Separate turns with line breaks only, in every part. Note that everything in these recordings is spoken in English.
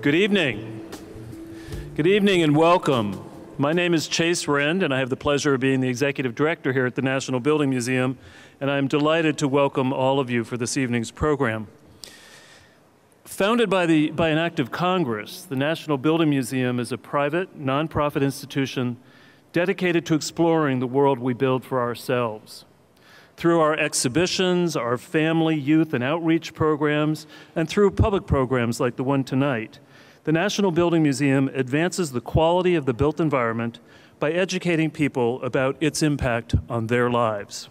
Good evening. Good evening and welcome. My name is Chase Rynd, and I have the pleasure of being the Executive Director here at the National Building Museum, and I'm delighted to welcome all of you for this evening's program. Founded by an act of Congress, the National Building Museum is a private, nonprofit institution dedicated to exploring the world we build for ourselves. Through our exhibitions, our family, youth, and outreach programs, and through public programs like the one tonight, the National Building Museum advances the quality of the built environment by educating people about its impact on their lives.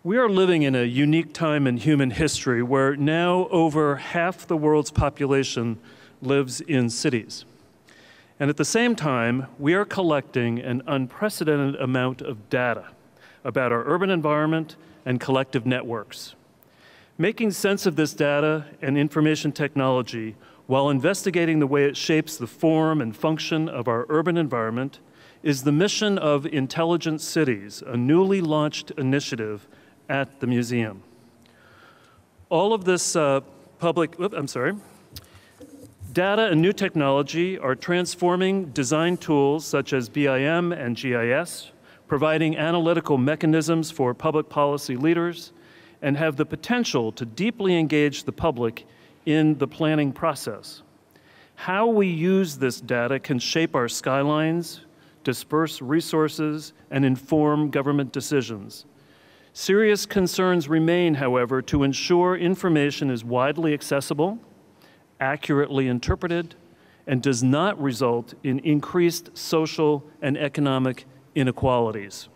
We are living in a unique time in human history where now over half the world's population lives in cities. And at the same time, we are collecting an unprecedented amount of data about our urban environment and collective networks. Making sense of this data and information technology while investigating the way it shapes the form and function of our urban environment is the mission of Intelligent Cities, a newly launched initiative at the museum. All of this data and new technology are transforming design tools such as BIM and GIS, providing analytical mechanisms for public policy leaders, and have the potential to deeply engage the public in the planning process. How we use this data can shape our skylines, disperse resources, and inform government decisions. Serious concerns remain, however, to ensure information is widely accessible, accurately interpreted, and does not result in increased social and economic inequalities.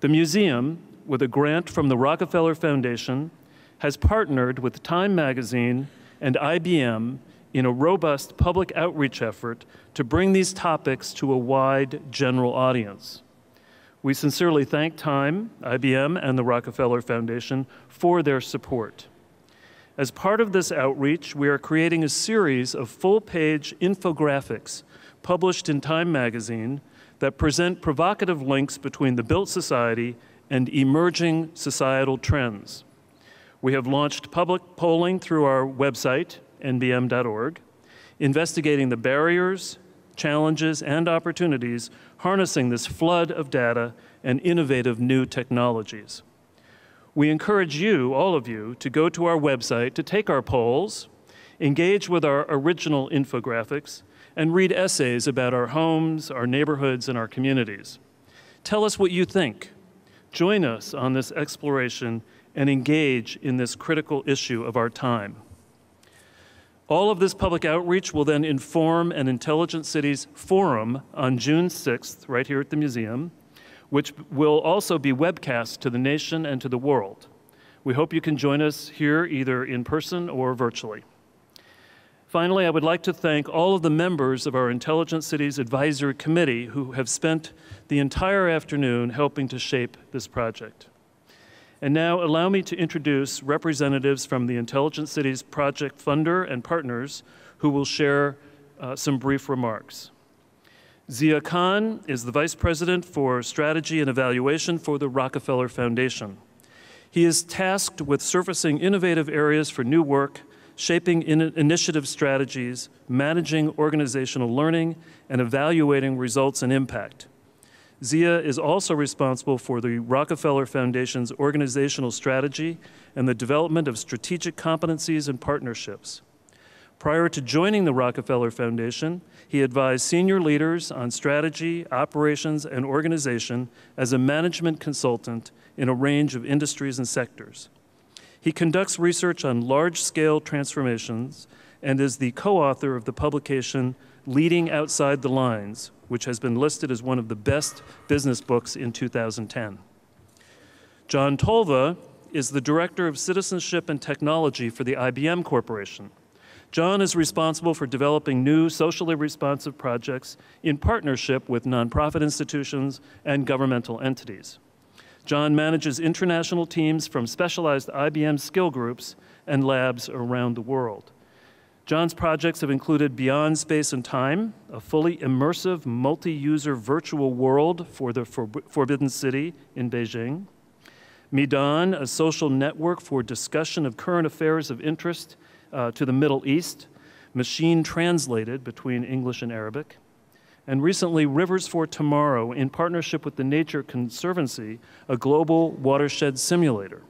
The museum, with a grant from the Rockefeller Foundation, has partnered with Time Magazine and IBM in a robust public outreach effort to bring these topics to a wide general audience. We sincerely thank Time, IBM, and the Rockefeller Foundation for their support. As part of this outreach, we are creating a series of full-page infographics published in Time Magazine that present provocative links between the built society and emerging societal trends. We have launched public polling through our website, nbm.org, investigating the barriers, challenges, and opportunities harnessing this flood of data and innovative new technologies. We encourage you, all of you, to go to our website to take our polls, engage with our original infographics, and read essays about our homes, our neighborhoods, and our communities. Tell us what you think. Join us on this exploration and engage in this critical issue of our time. All of this public outreach will then inform an Intelligent Cities forum on June 6th, right here at the museum, which will also be webcast to the nation and to the world. We hope you can join us here either in person or virtually. Finally, I would like to thank all of the members of our Intelligent Cities Advisory Committee who have spent the entire afternoon helping to shape this project. And now allow me to introduce representatives from the Intelligent Cities project funder and partners who will share some brief remarks. Zia Khan is the Vice President for Strategy and Evaluation for the Rockefeller Foundation. He is tasked with surfacing innovative areas for new work, shaping initiative strategies, managing organizational learning, and evaluating results and impact. Zia is also responsible for the Rockefeller Foundation's organizational strategy and the development of strategic competencies and partnerships. Prior to joining the Rockefeller Foundation, he advised senior leaders on strategy, operations, and organization as a management consultant in a range of industries and sectors. He conducts research on large-scale transformations and is the co-author of the publication Leading Outside the Lines, which has been listed as one of the best business books in 2010. John Tolva is the Director of Citizenship and Technology for the IBM Corporation. John is responsible for developing new socially responsive projects in partnership with nonprofit institutions and governmental entities. John manages international teams from specialized IBM skill groups and labs around the world. John's projects have included Beyond Space and Time, a fully immersive, multi-user virtual world for the Forbidden City in Beijing, Midan, a social network for discussion of current affairs of interest to the Middle East, machine translated between English and Arabic, and recently Rivers for Tomorrow in partnership with the Nature Conservancy, a global watershed simulator.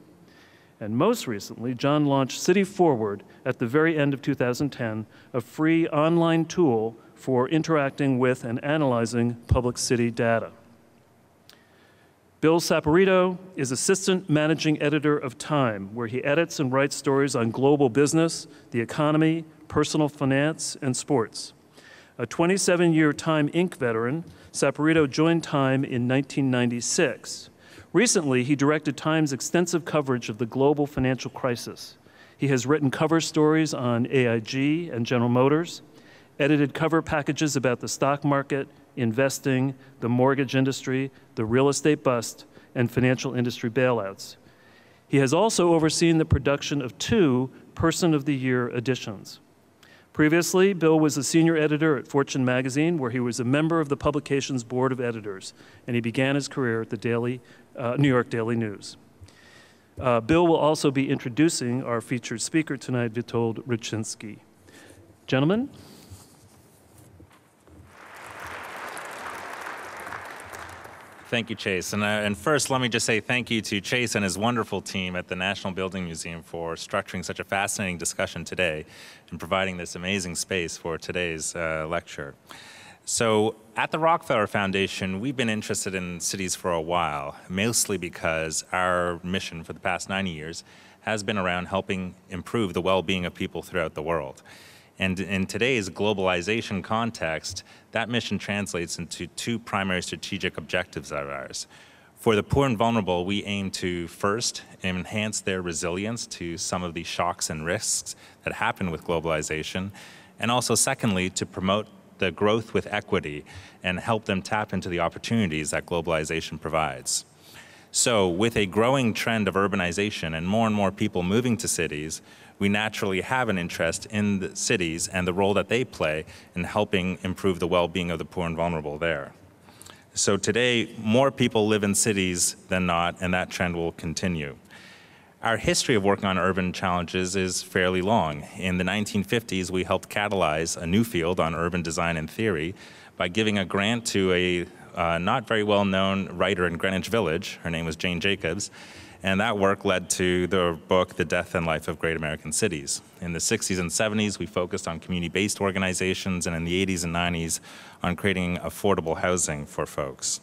And most recently, John launched City Forward at the very end of 2010, a free online tool for interacting with and analyzing public city data. Bill Saporito is Assistant Managing Editor of Time, where he edits and writes stories on global business, the economy, personal finance, and sports. A 27-year Time Inc. veteran, Saporito joined Time in 1996. Recently, he directed Time's extensive coverage of the global financial crisis. He has written cover stories on AIG and General Motors, edited cover packages about the stock market, investing, the mortgage industry, the real estate bust, and financial industry bailouts. He has also overseen the production of 2 Person of the Year editions. Previously, Bill was a senior editor at Fortune magazine, where he was a member of the publication's board of editors, and he began his career at the New York Daily News. Bill will also be introducing our featured speaker tonight, Witold Rybczynski. Gentlemen?
Thank you, Chase. And first, let me just say thank you to Chase and his wonderful team at the National Building Museum for structuring such a fascinating discussion today and providing this amazing space for today's lecture. So at the Rockefeller Foundation, we've been interested in cities for a while, mostly because our mission for the past 90 years has been around helping improve the well-being of people throughout the world. And in today's globalization context, that mission translates into 2 primary strategic objectives of ours. For the poor and vulnerable, we aim to first enhance their resilience to some of the shocks and risks that happen with globalization, and also secondly, to promote the growth with equity and help them tap into the opportunities that globalization provides. So with a growing trend of urbanization and more people moving to cities, we naturally have an interest in the cities and the role that they play in helping improve the well-being of the poor and vulnerable there. So today, more people live in cities than not, and that trend will continue. Our history of working on urban challenges is fairly long. In the 1950s, we helped catalyze a new field on urban design and theory by giving a grant to a not very well-known writer in Greenwich Village. Her name was Jane Jacobs. And that work led to the book, The Death and Life of Great American Cities. In the 60s and 70s, we focused on community-based organizations, and in the 80s and 90s on creating affordable housing for folks.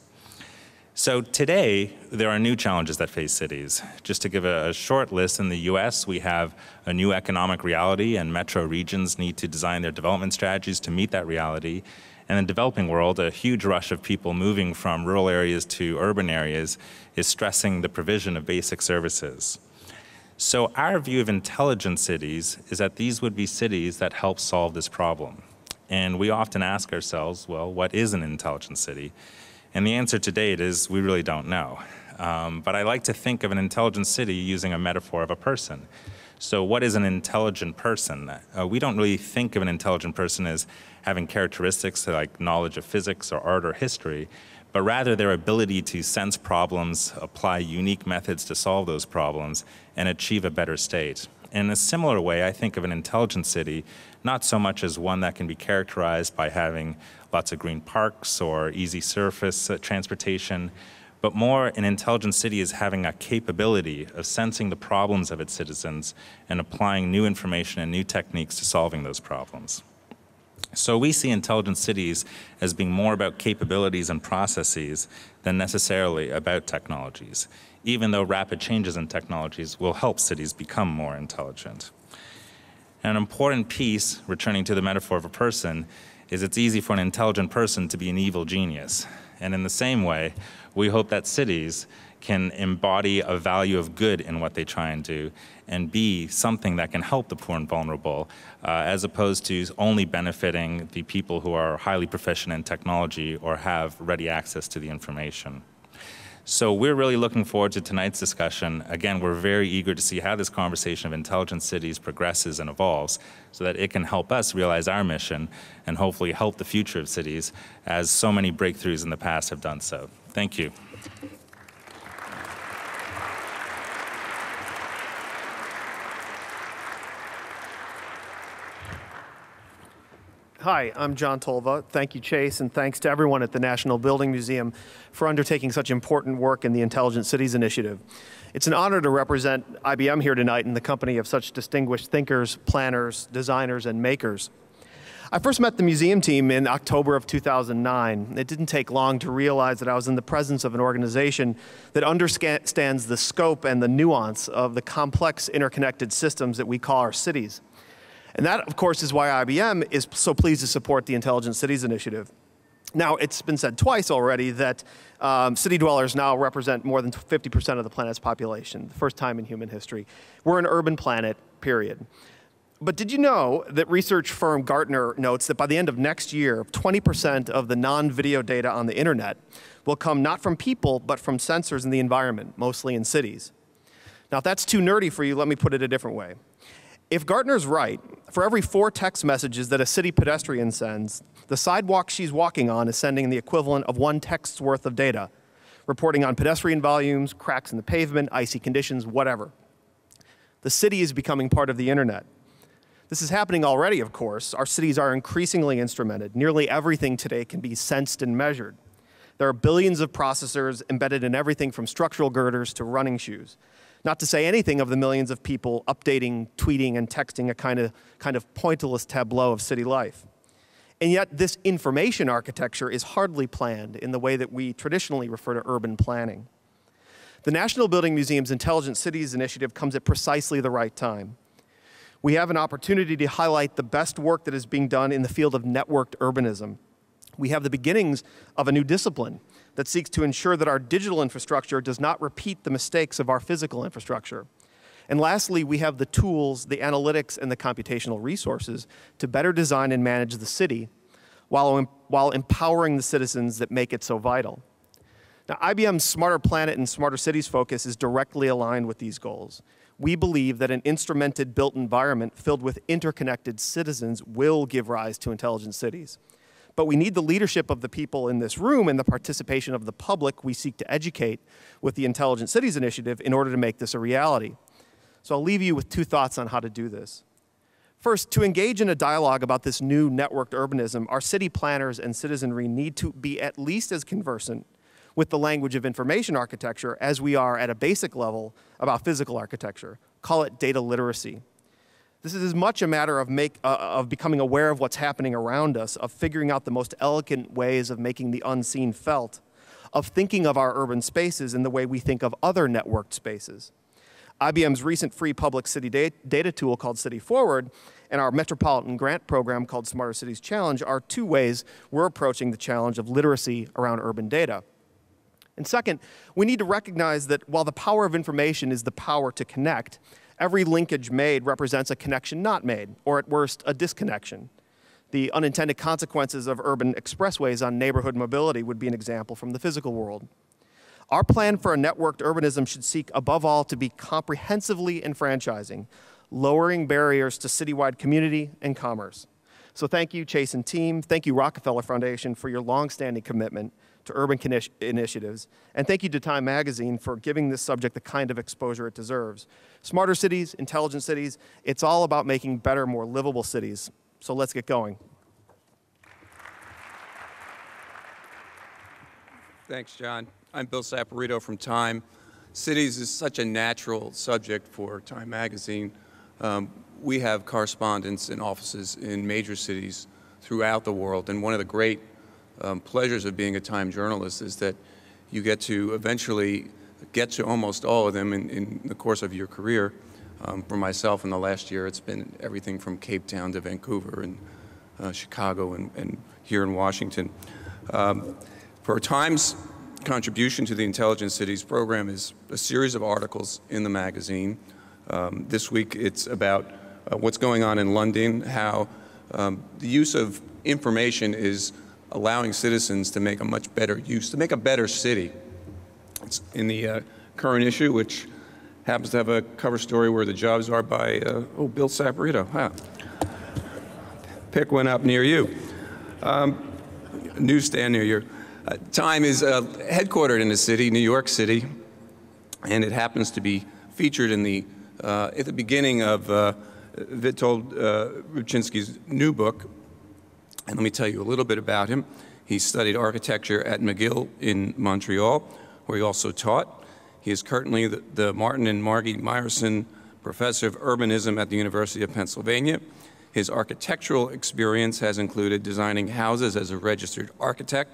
So today, there are new challenges that face cities. Just to give a short list, in the US, we have a new economic reality, and metro regions need to design their development strategies to meet that reality. And in the developing world, a huge rush of people moving from rural areas to urban areas is stressing the provision of basic services. So our view of intelligent cities is that these would be cities that help solve this problem. And we often ask ourselves, well, what is an intelligent city? And the answer to date is we really don't know. But I like to think of an intelligent city using a metaphor of a person. So what is an intelligent person? We don't really think of an intelligent person as having characteristics like knowledge of physics or art or history, but rather their ability to sense problems, apply unique methods to solve those problems, and achieve a better state. In a similar way, I think of an intelligent city not so much as one that can be characterized by having lots of green parks or easy surface transportation, but more an intelligent city is having a capability of sensing the problems of its citizens and applying new information and new techniques to solving those problems. So we see intelligent cities as being more about capabilities and processes than necessarily about technologies, even though rapid changes in technologies will help cities become more intelligent. An important piece, returning to the metaphor of a person, is it's easy for an intelligent person to be an evil genius. And in the same way, we hope that cities can embody a value of good in what they try and do and be something that can help the poor and vulnerable, as opposed to only benefiting the people who are highly proficient in technology or have ready access to the information. So we're really looking forward to tonight's discussion. Again, we're very eager to see how this conversation of intelligent cities progresses and evolves so that it can help us realize our mission and hopefully help the future of cities, as so many breakthroughs in the past have done so. Thank you.
Hi, I'm John Tolva. Thank you, Chase, and thanks to everyone at the National Building Museum for undertaking such important work in the Intelligent Cities Initiative. It's an honor to represent IBM here tonight in the company of such distinguished thinkers, planners, designers, and makers. I first met the museum team in October of 2009. It didn't take long to realize that I was in the presence of an organization that understands the scope and the nuance of the complex interconnected systems that we call our cities. And that, of course, is why IBM is so pleased to support the Intelligent Cities Initiative. Now, it's been said twice already that city dwellers now represent more than 50% of the planet's population, the first time in human history. We're an urban planet, period. But did you know that research firm Gartner notes that by the end of next year, 20% of the non-video data on the internet will come not from people, but from sensors in the environment, mostly in cities? Now, if that's too nerdy for you, let me put it a different way. If Gartner's right, for every 4 text messages that a city pedestrian sends, the sidewalk she's walking on is sending the equivalent of 1 text's worth of data, reporting on pedestrian volumes, cracks in the pavement, icy conditions, whatever. The city is becoming part of the internet. This is happening already, of course. Our cities are increasingly instrumented. Nearly everything today can be sensed and measured. There are billions of processors embedded in everything from structural girders to running shoes. Not to say anything of the millions of people updating, tweeting, and texting a kind of pointillist tableau of city life. And yet this information architecture is hardly planned in the way that we traditionally refer to urban planning. The National Building Museum's Intelligent Cities Initiative comes at precisely the right time. We have an opportunity to highlight the best work that is being done in the field of networked urbanism. We have the beginnings of a new discipline that seeks to ensure that our digital infrastructure does not repeat the mistakes of our physical infrastructure. And lastly, we have the tools, the analytics, and the computational resources to better design and manage the city while empowering the citizens that make it so vital. Now, IBM's Smarter Planet and Smarter Cities focus is directly aligned with these goals. We believe that an instrumented built environment filled with interconnected citizens will give rise to intelligent cities. But we need the leadership of the people in this room and the participation of the public we seek to educate with the Intelligent Cities Initiative in order to make this a reality. So I'll leave you with 2 thoughts on how to do this. First, to engage in a dialogue about this new networked urbanism, our city planners and citizenry need to be at least as conversant with the language of information architecture as we are at a basic level about physical architecture. Call it data literacy. This is as much a matter of becoming aware of what's happening around us, of figuring out the most elegant ways of making the unseen felt, of thinking of our urban spaces in the way we think of other networked spaces. IBM's recent free public city data tool called City Forward and our metropolitan grant program called Smarter Cities Challenge are 2 ways we're approaching the challenge of literacy around urban data. And second, we need to recognize that while the power of information is the power to connect, every linkage made represents a connection not made, or at worst, a disconnection. The unintended consequences of urban expressways on neighborhood mobility would be an example from the physical world. Our plan for a networked urbanism should seek, above all, to be comprehensively enfranchising, lowering barriers to citywide community and commerce. So thank you, Chase and team. Thank you, Rockefeller Foundation, for your longstanding commitment to urban initiatives. And thank you to Time Magazine for giving this subject the kind of exposure it deserves. Smarter cities, intelligent cities, it's all about making better, more livable cities. So let's get going.
Thanks, John. I'm Bill Saporito from Time. Cities is such a natural subject for Time Magazine. We have correspondents and offices in major cities throughout the world, and one of the great pleasures of being a Time journalist is that you get to eventually get to almost all of them in the course of your career. For myself, in the last year, it's been everything from Cape Town to Vancouver and Chicago and here in Washington. For Time's contribution to the Intelligent Cities program is a series of articles in the magazine. This week, it's about what's going on in London, how the use of information is allowing citizens to make a much better use, to make a better city. It's in the current issue, which happens to have a cover story where the jobs are by, Bill Saporito. Huh. Pick one up near you. Newsstand near you. Time is headquartered in the city, New York City, and it happens to be featured in the, at the beginning of Witold Rybczynski's new book, And let me tell you a little bit about him. He studied architecture at McGill in Montreal, where he also taught. He is currently the Martin and Margie Meyerson Professor of Urbanism at the University of Pennsylvania. His architectural experience has included designing houses as a registered architect,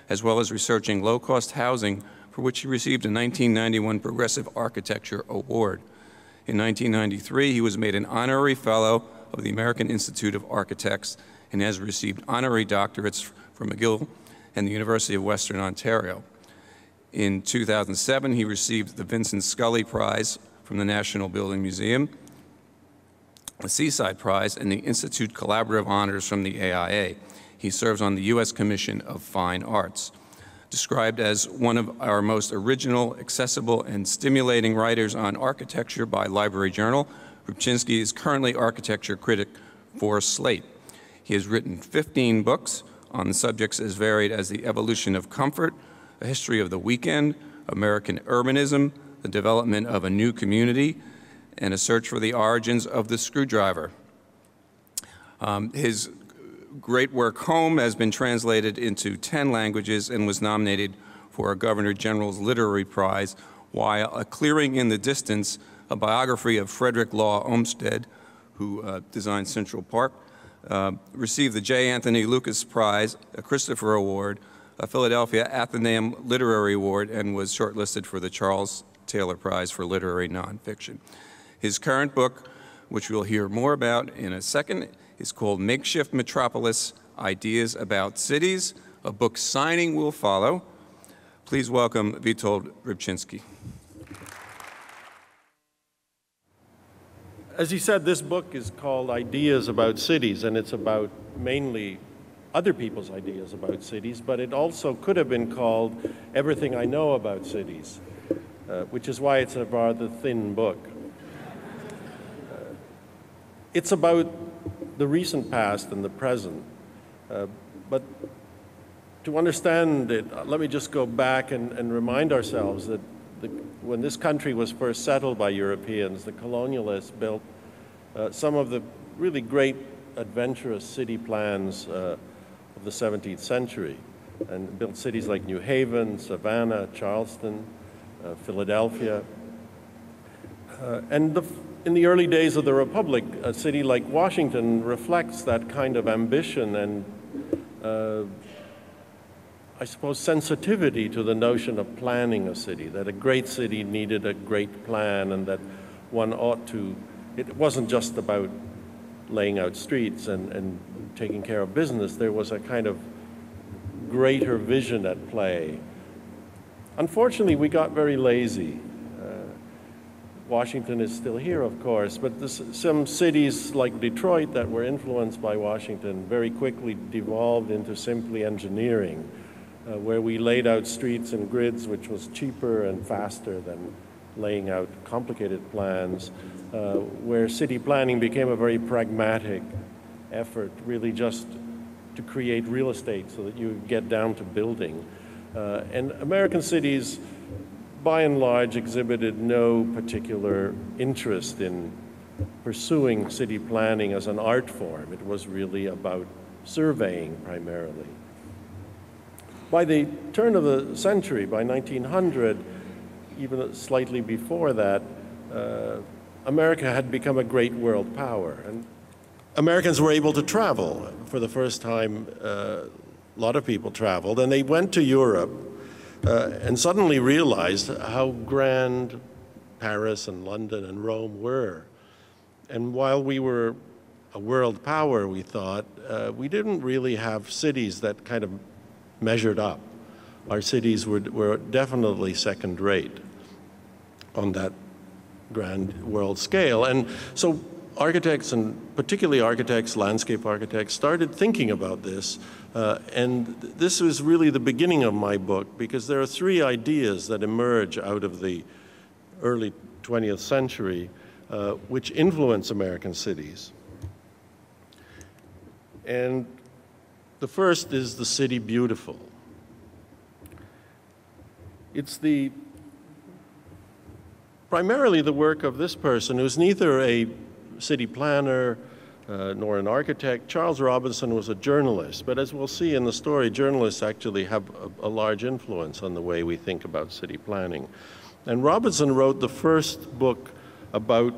as well as researching low-cost housing, for which he received a 1991 Progressive Architecture Award. In 1993, he was made an honorary fellow of the American Institute of Architects and has received honorary doctorates from McGill and the University of Western Ontario. In 2007, he received the Vincent Scully Prize from the National Building Museum, the Seaside Prize, and the Institute Collaborative Honors from the AIA. He serves on the U.S. Commission of Fine Arts. Described as one of our most original, accessible, and stimulating writers on architecture by Library Journal, Rybczynski is currently architecture critic for Slate. He has written 15 books on subjects as varied as the evolution of comfort, a history of the weekend, American urbanism, the development of a new community, and a search for the origins of the screwdriver. His great work, Home, has been translated into 10 languages and was nominated for a Governor General's Literary Prize, while A Clearing in the Distance, a biography of Frederick Law Olmsted, who designed Central Park, received the J. Anthony Lucas Prize, a Christopher Award, a Philadelphia Athenaeum Literary Award, and was shortlisted for the Charles Taylor Prize for Literary Nonfiction. His current book, which we'll hear more about in a second, is called Makeshift Metropolis, Ideas About Cities. A book signing will follow. Please welcome Witold Rybczynski.
As he said, this book is called Ideas About Cities, and it's about mainly other people's ideas about cities, but it also could have been called Everything I Know About Cities, which is why it's a rather thin book. It's about the recent past and the present, but to understand it, let me just go back and remind ourselves that when this country was first settled by Europeans, the colonialists built some of the really great adventurous city plans of the 17th century, and built cities like New Haven, Savannah, Charleston, Philadelphia. In the early days of the Republic, a city like Washington reflects that kind of ambition and, I suppose, sensitivity to the notion of planning a city, that a great city needed a great plan and that one ought to, it wasn't just about laying out streets and taking care of business. There was a kind of greater vision at play. Unfortunately, we got very lazy. Washington is still here, of course, but some cities like Detroit that were influenced by Washington very quickly devolved into simply engineering, where we laid out streets and grids, which was cheaper and faster than laying out complicated plans, where city planning became a very pragmatic effort, really just to create real estate so that you get down to building. And American cities, by and large, exhibited no particular interest in pursuing city planning as an art form. It was really about surveying primarily. By the turn of the century, by 1900, even slightly before that, America had become a great world power. And Americans were able to travel. For the first time, a lot of people traveled, and they went to Europe and suddenly realized how grand Paris and London and Rome were. And while we were a world power, we thought, we didn't really have cities that kind of measured up. Our cities were definitely second rate on that grand world scale. And so architects, and particularly architects, landscape architects, started thinking about this. And this was really the beginning of my book, because there are three ideas that emerge out of the early 20th century which influence American cities. And the first is the city beautiful. It's primarily the work of this person, who's neither a city planner nor an architect. Charles Robinson was a journalist, but as we'll see in the story, journalists actually have a large influence on the way we think about city planning. And Robinson wrote the first book about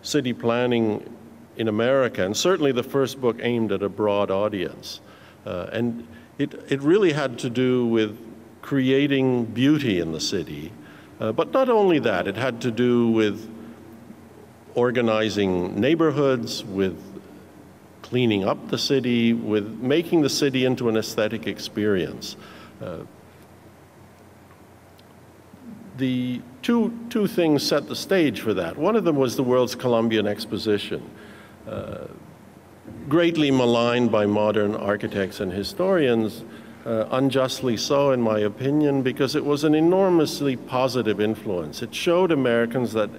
city planning in America, and certainly the first book aimed at a broad audience. And it really had to do with creating beauty in the city, but not only that, it had to do with organizing neighborhoods, with cleaning up the city, with making the city into an aesthetic experience. The two things set the stage for that. One of them was the World's Columbian Exposition, greatly maligned by modern architects and historians, unjustly so in my opinion, because it was an enormously positive influence. It showed Americans that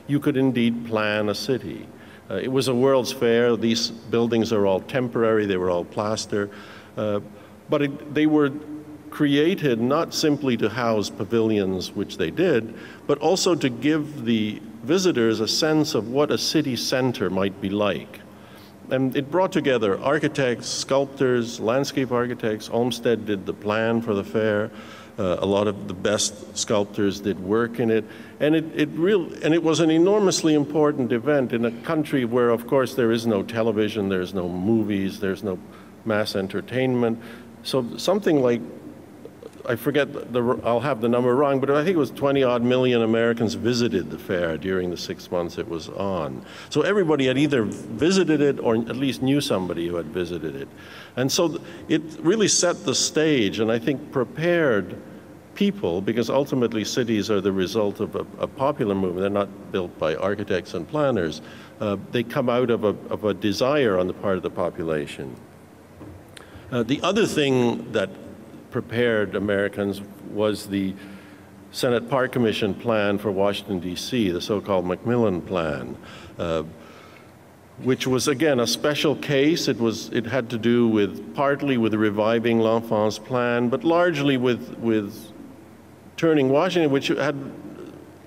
you could indeed plan a city. It was a World's Fair. These buildings are all temporary. They were all plaster. But they were created not simply to house pavilions, which they did, but also to give the visitors a sense of what a city center might be like. And it brought together architects, sculptors, landscape architects. Olmsted did the plan for the fair. A lot of the best sculptors did work in it. And it was an enormously important event in a country where, of course, there is no television, there's no movies, there's no mass entertainment. So something like, I forget, I'll have the number wrong, but I think it was 20-odd million Americans visited the fair during the 6 months it was on. So everybody had either visited it or at least knew somebody who had visited it. And so it really set the stage and I think prepared people, because ultimately cities are the result of a popular movement. They're not built by architects and planners. They come out of a desire on the part of the population. The other thing that prepared Americans was the Senate Park Commission plan for Washington, D.C., the so-called Macmillan Plan, which was, again, a special case. It had to do partly with reviving L'Enfant's plan, but largely with turning Washington, which had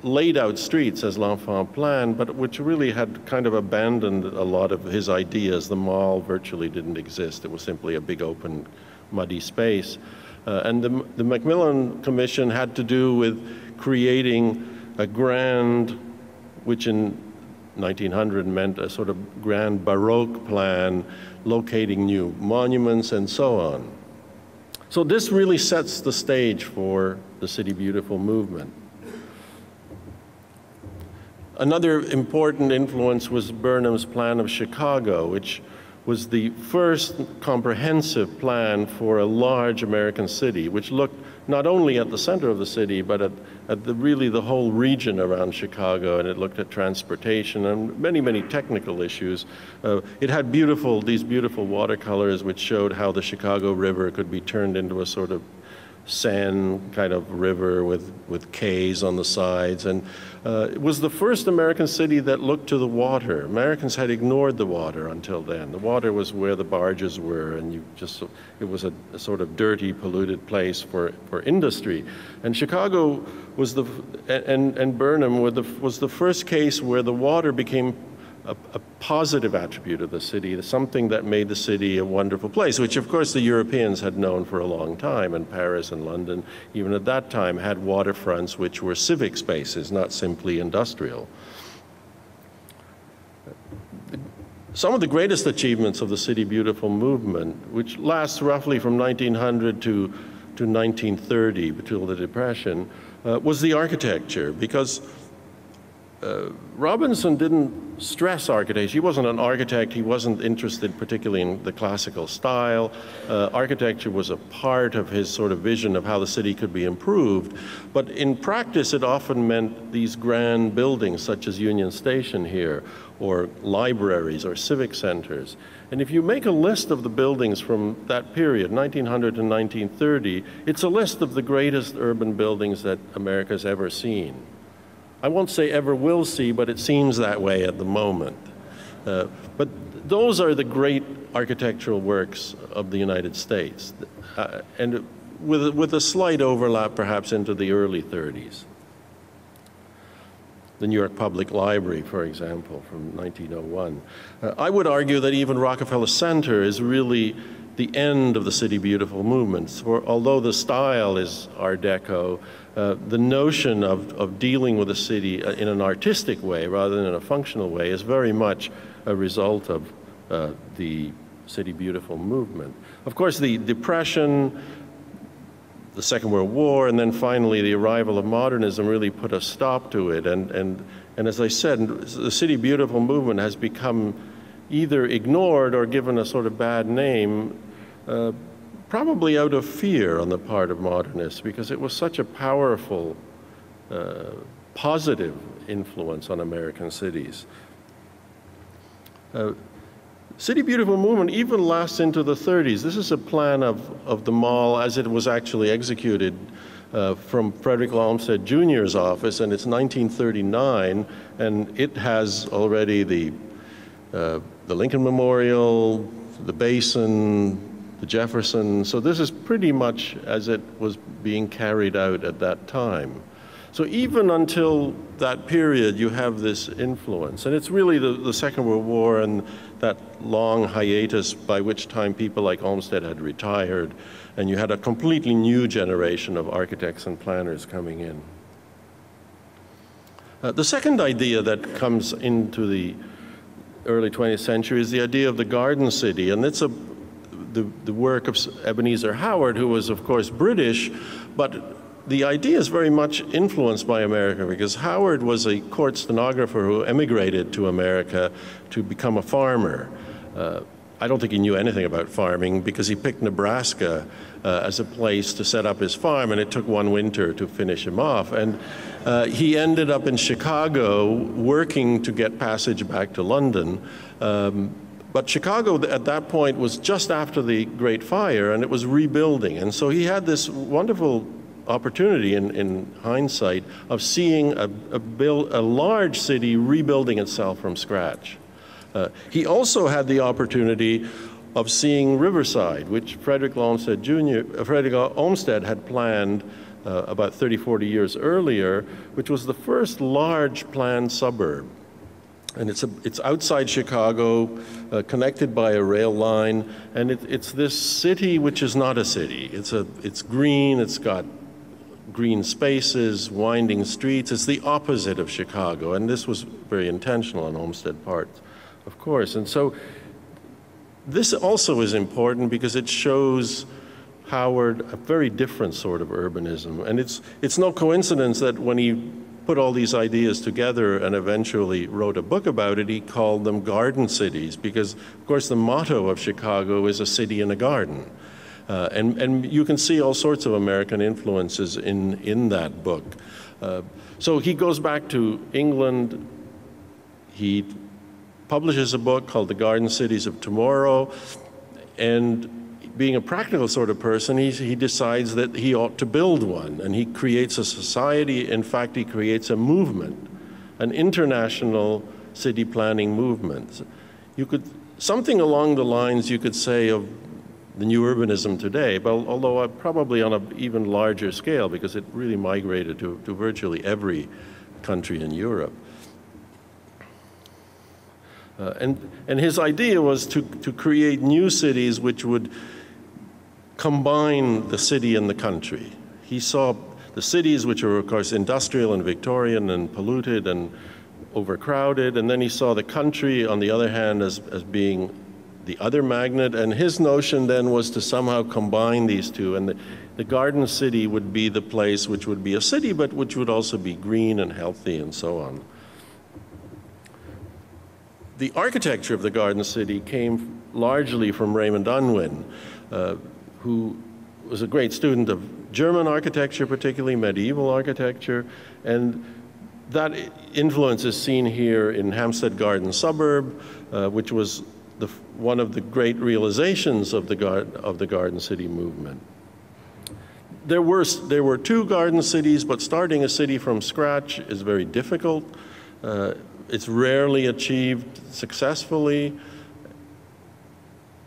laid out streets as L'Enfant planned, but which really had kind of abandoned a lot of his ideas. The mall virtually didn't exist. It was simply a big open, muddy space. And the Macmillan Commission had to do with creating a grand, which in 1900 meant a sort of grand Baroque plan, locating new monuments and so on. So this really sets the stage for the City Beautiful movement. Another important influence was Burnham's plan of Chicago, which was the first comprehensive plan for a large American city, which looked not only at the center of the city, but at really the whole region around Chicago, and it looked at transportation and many, many technical issues. It had these beautiful watercolors which showed how the Chicago River could be turned into a sort of sand kind of river with cays on the sides. And it was the first American city that looked to the water. Americans had ignored the water until then. The water was where the barges were, and it was a sort of dirty, polluted place for industry. And Chicago was and Burnham was the first case where the water became a positive attribute of the city, something that made the city a wonderful place, which of course the Europeans had known for a long time, and Paris and London, even at that time, had waterfronts which were civic spaces, not simply industrial. Some of the greatest achievements of the City Beautiful movement, which lasts roughly from 1900 to 1930, until the Depression, was the architecture, because Robinson didn't stress architecture. He wasn't an architect. He wasn't interested particularly in the classical style. Architecture was a part of his sort of vision of how the city could be improved. But in practice, it often meant these grand buildings, such as Union Station here, or libraries or civic centers. And if you make a list of the buildings from that period, 1900 to 1930, it's a list of the greatest urban buildings that America's ever seen. I won't say ever will see, but it seems that way at the moment. But those are the great architectural works of the United States, and with a slight overlap perhaps into the early 30s. the New York Public Library, for example, from 1901. I would argue that even Rockefeller Center is really the end of the City Beautiful movement. For although the style is Art Deco, the notion of dealing with the city in an artistic way rather than in a functional way is very much a result of the City Beautiful movement. Of course, the Depression, the Second World War, and then finally the arrival of modernism really put a stop to it. And as I said, the City Beautiful movement has become either ignored or given a sort of bad name, probably out of fear on the part of modernists, because it was such a powerful, positive influence on American cities. City Beautiful movement even lasts into the 30s. This is a plan of the mall as it was actually executed from Frederick Law Olmsted Jr.'s office, and it's 1939, and it has already the Lincoln Memorial, the Basin, the Jefferson. So this is pretty much as it was being carried out at that time. So even until that period, you have this influence. And it's really the Second World War and that long hiatus by which time people like Olmsted had retired, and you had a completely new generation of architects and planners coming in. The second idea that comes into the early 20th century is the idea of the garden city, and it's the work of Ebenezer Howard, who was, of course, British, but the idea is very much influenced by America, because Howard was a court stenographer who emigrated to America to become a farmer. I don't think he knew anything about farming, because he picked Nebraska as a place to set up his farm, and it took one winter to finish him off. And he ended up in Chicago working to get passage back to London. But Chicago at that point was just after the Great Fire, and it was rebuilding. And so he had this wonderful opportunity in hindsight of seeing a large city rebuilding itself from scratch. He also had the opportunity of seeing Riverside, which Frederick Olmsted had planned about 30, 40 years earlier, which was the first large planned suburb. And it's outside Chicago, connected by a rail line, and it's this city which is not a city. It's green, it's got green spaces, winding streets. It's the opposite of Chicago, and this was very intentional on Olmsted's part, of course. And so this also is important because it shows Howard a very different sort of urbanism. And it's no coincidence that when he put all these ideas together and eventually wrote a book about it, he called them garden cities, because, of course, the motto of Chicago is a city in a garden. And you can see all sorts of American influences in that book. So he goes back to England. He publishes a book called The Garden Cities of Tomorrow. And being a practical sort of person, he decides that he ought to build one. And he creates a society. In fact, he creates a movement, an international city planning movement. Something along the lines, you could say, of the new urbanism today, but although probably on an even larger scale, because it really migrated to virtually every country in Europe. And his idea was to create new cities which would combine the city and the country. He saw the cities, which were, of course, industrial and Victorian and polluted and overcrowded, and then he saw the country, on the other hand, as being the other magnet, and his notion then was to somehow combine these two, and the garden city would be the place which would be a city, but which would also be green and healthy and so on. The architecture of the garden city came largely from Raymond Unwin, who was a great student of German architecture, particularly medieval architecture, and that influence is seen here in Hampstead Garden Suburb, which was one of the great realizations of the garden city movement. There were two garden cities, but starting a city from scratch is very difficult. It's rarely achieved successfully.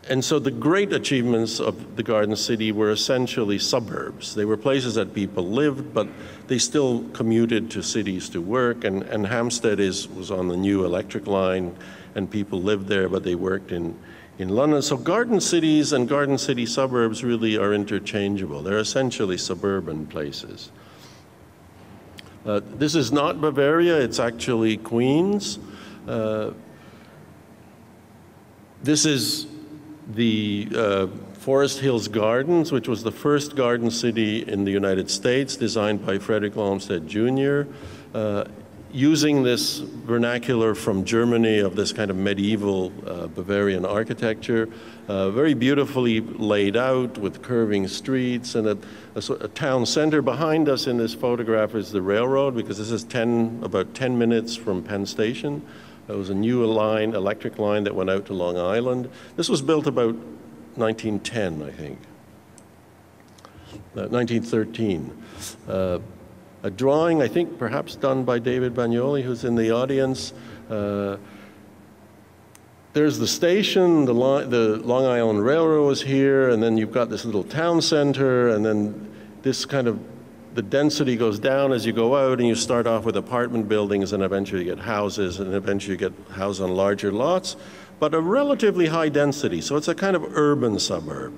And so the great achievements of the Garden City were essentially suburbs. They were places that people lived, but they still commuted to cities to work, and Hampstead was on the new electric line, and people lived there, but they worked in London. So garden cities and garden city suburbs really are interchangeable. They're essentially suburban places. This is not Bavaria, it's actually Queens. This is the Forest Hills Gardens, which was the first garden city in the United States, designed by Frederick Olmsted Jr., using this vernacular from Germany of this kind of medieval Bavarian architecture, very beautifully laid out with curving streets and a town center. Behind us in this photograph is the railroad, because this is about 10 minutes from Penn Station. It was a new electric line that went out to Long Island. This was built about 1910, I think, 1913. A drawing, I think, perhaps done by David Bagnoli, who's in the audience. There's the station, the Long Island Railroad is here, and then you've got this little town center, and then this kind of, the density goes down as you go out, and you start off with apartment buildings, and eventually you get houses, and eventually you get houses on larger lots, but a relatively high density, so it's a kind of urban suburb.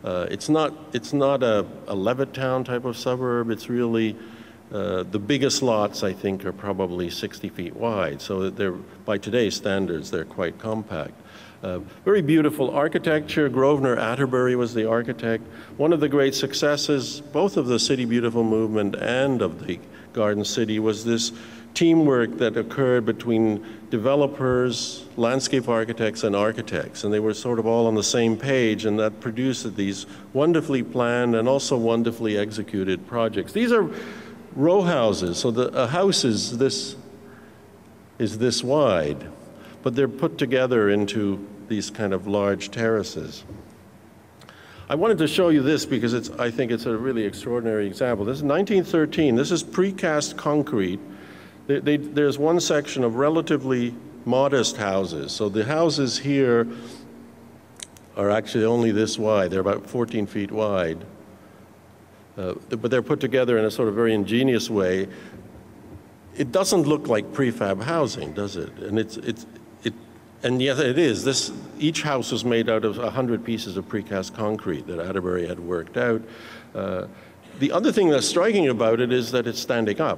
It's not a Levittown type of suburb, it's really, the biggest lots, I think, are probably 60 feet wide, so they're, by today's standards, they're quite compact. Very beautiful architecture. Grosvenor Atterbury was the architect. One of the great successes, both of the City Beautiful movement and of the Garden City, was this teamwork that occurred between developers, landscape architects, and architects. And they were sort of all on the same page, and that produced these wonderfully planned and also wonderfully executed projects. These are row houses, so a house is this wide, but they're put together into these kind of large terraces. I wanted to show you this because I think it's a really extraordinary example. This is 1913. This is precast concrete. There's one section of relatively modest houses. So the houses here are actually only this wide. They're about 14 feet wide. But they're put together in a sort of very ingenious way. It doesn't look like prefab housing, does it? And yet it is. Each house was made out of 100 pieces of precast concrete that Atterbury had worked out. The other thing that's striking about it is that it's standing up.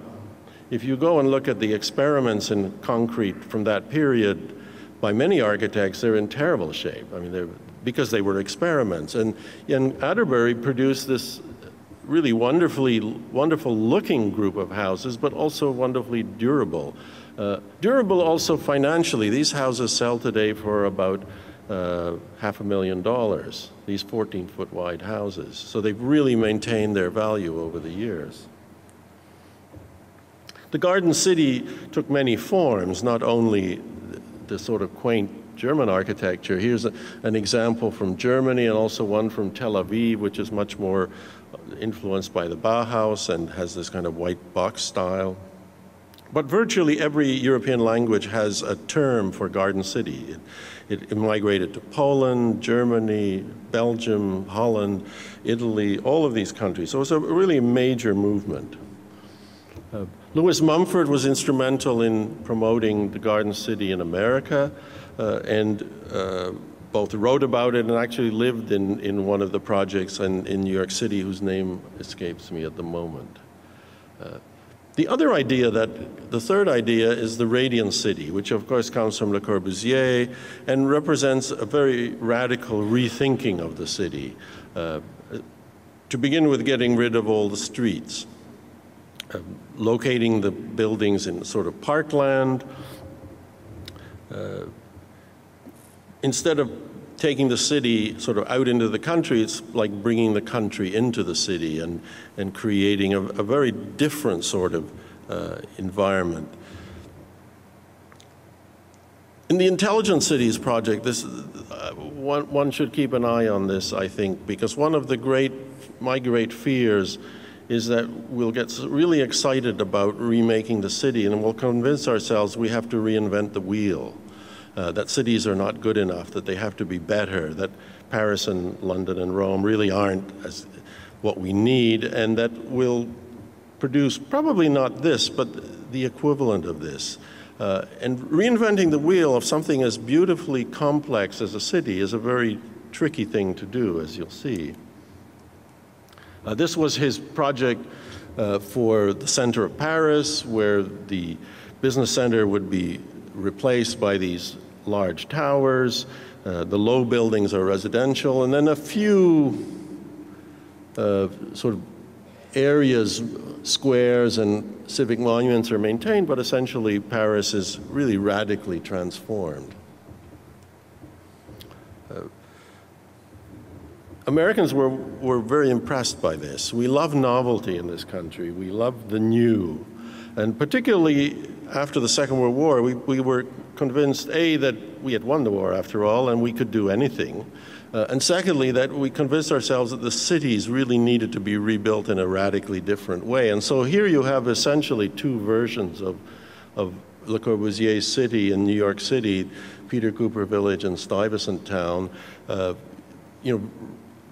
If you go and look at the experiments in concrete from that period by many architects, they're in terrible shape. I mean, because they were experiments. And Atterbury produced this really wonderful looking group of houses, but also wonderfully durable. Durable also financially. These houses sell today for about $500,000, these 14-foot wide houses. So they've really maintained their value over the years. The Garden City took many forms, not only the sort of quaint German architecture. Here's an example from Germany and also one from Tel Aviv, which is much more influenced by the Bauhaus and has this kind of white box style. But virtually every European language has a term for Garden City. It migrated to Poland, Germany, Belgium, Holland, Italy, all of these countries. So it's a really major movement. Lewis Mumford was instrumental in promoting the Garden City in America and both wrote about it and actually lived in one of the projects in New York City, whose name escapes me at the moment. The third idea is the Radiant City, which of course comes from Le Corbusier and represents a very radical rethinking of the city. To begin with, getting rid of all the streets, locating the buildings in sort of parkland. Instead of taking the city sort of out into the country, it's like bringing the country into the city and creating a very different sort of environment. In the Intelligent Cities project, one should keep an eye on this, I think, because one of my great fears is that we'll get really excited about remaking the city and we'll convince ourselves we have to reinvent the wheel. that cities are not good enough, that they have to be better, that Paris and London and Rome really aren't as what we need, and that will produce probably not this, but the equivalent of this. And reinventing the wheel of something as beautifully complex as a city is a very tricky thing to do, as you'll see. This was his project for the center of Paris, where the business center would be replaced by these large towers. The low buildings are residential, and then a few sort of areas, squares, and civic monuments are maintained, but essentially Paris is really radically transformed. Americans were very impressed by this. We love novelty in this country. We love the new. And particularly after the Second World War, we were convinced, A, that we had won the war after all, and we could do anything. And secondly, that we convinced ourselves that the cities really needed to be rebuilt in a radically different way. And so here you have essentially two versions of Le Corbusier's city in New York City, Peter Cooper Village and Stuyvesant Town,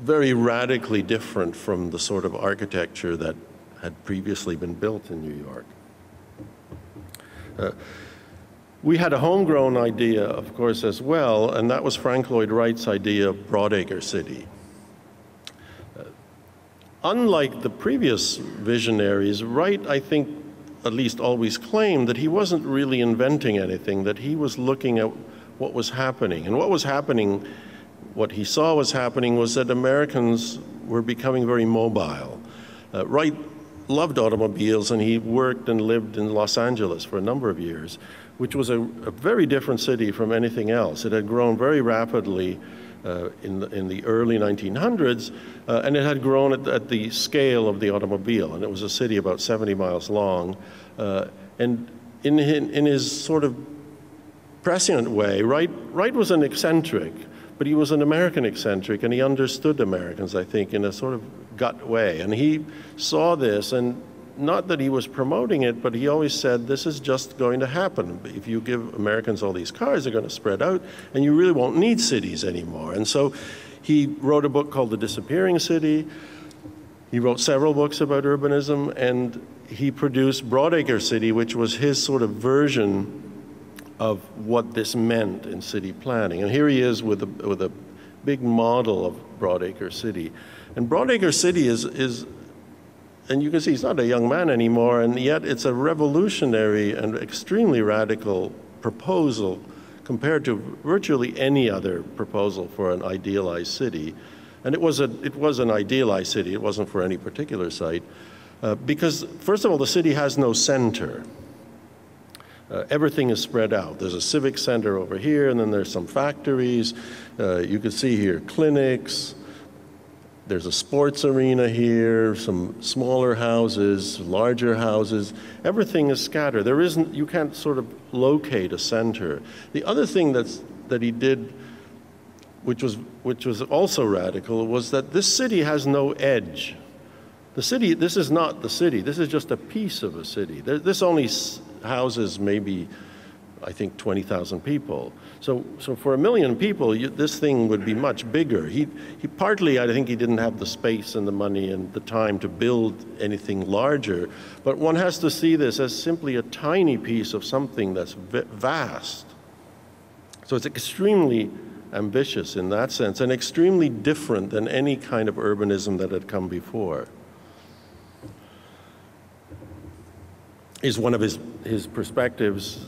very radically different from the sort of architecture that had previously been built in New York. We had a homegrown idea, of course, as well, and that was Frank Lloyd Wright's idea of Broadacre City. Unlike the previous visionaries, Wright, I think, at least always claimed that he wasn't really inventing anything, that he was looking at what was happening. And what was happening, what he saw was happening, was that Americans were becoming very mobile. Wright loved automobiles, and he worked and lived in Los Angeles for a number of years, which was a very different city from anything else. It had grown very rapidly in the early 1900s, and it had grown at the scale of the automobile, and it was a city about 70 miles long. And in his sort of prescient way, Wright was an eccentric, but he was an American eccentric, and he understood Americans, I think, in a sort of gut way. And he saw this, and not that he was promoting it, but he always said, this is just going to happen. If you give Americans all these cars, they're going to spread out, and you really won't need cities anymore. And so he wrote a book called The Disappearing City. He wrote several books about urbanism, and he produced Broadacre City, which was his sort of version of what this meant in city planning. And here he is with a big model of Broadacre City. And Broadacre City is, and you can see he's not a young man anymore, and yet it's a revolutionary and extremely radical proposal compared to virtually any other proposal for an idealized city. And it was an idealized city. It wasn't for any particular site. Because, first of all, the city has no center. Everything is spread out. There's a civic center over here, and then there's some factories. You can see here clinics. There's a sports arena here, some smaller houses, larger houses. Everything is scattered. You can't sort of locate a center. The other thing that he did, which was also radical, was that this city has no edge. This is not the city. This is just a piece of a city. This only houses maybe, I think, 20,000 people. So for 1 million people, this thing would be much bigger. He partly, I think, he didn't have the space and the money and the time to build anything larger. But one has to see this as simply a tiny piece of something that's vast. So it's extremely ambitious in that sense, and extremely different than any kind of urbanism that had come before. Is one of his perspectives.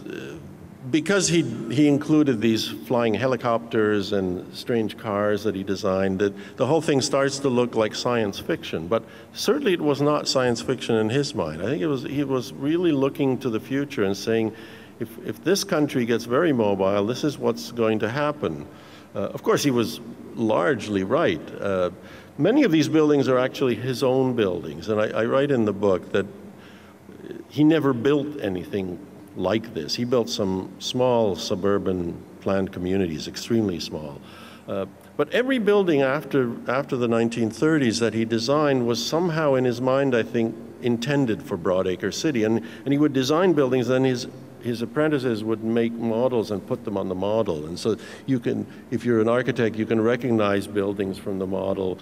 Because he included these flying helicopters and strange cars that he designed, the whole thing starts to look like science fiction. But certainly it was not science fiction in his mind. I think he was really looking to the future and saying, if this country gets very mobile, this is what's going to happen. Of course, he was largely right. Many of these buildings are actually his own buildings, and I write in the book that he never built anything like this. He built some small suburban planned communities, extremely small. But every building after the 1930s that he designed was somehow in his mind, I think, intended for Broadacre City. And he would design buildings, then his apprentices would make models and put them on the model. And so you can, if you're an architect, you can recognize buildings from the model,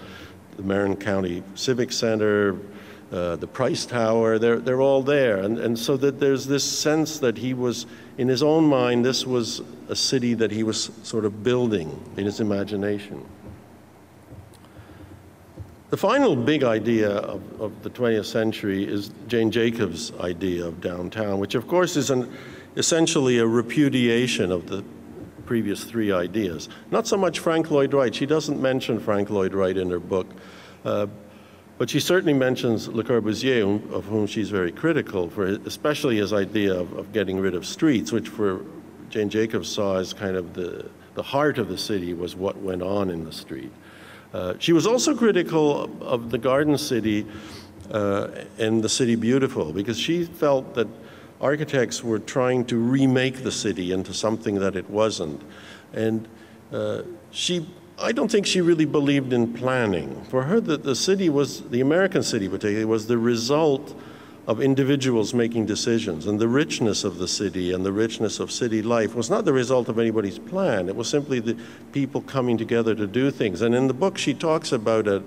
the Marin County Civic Center, the Price Tower, they're all there. And so that there's this sense that he was, in his own mind, this was a city that he was sort of building in his imagination. The final big idea of the 20th century is Jane Jacobs' idea of downtown, which of course is essentially a repudiation of the previous three ideas. Not so much Frank Lloyd Wright. She doesn't mention Frank Lloyd Wright in her book, but she certainly mentions Le Corbusier, of whom she's very critical, for especially his idea of getting rid of streets, which for Jane Jacobs saw as kind of the heart of the city was what went on in the street. She was also critical of the Garden City and the City Beautiful, because she felt that architects were trying to remake the city into something that it wasn't. And I don't think she really believed in planning. For her, the city was, the American city particularly, was the result of individuals making decisions, and the richness of the city and the richness of city life was not the result of anybody's plan. It was simply the people coming together to do things. And in the book, she talks about a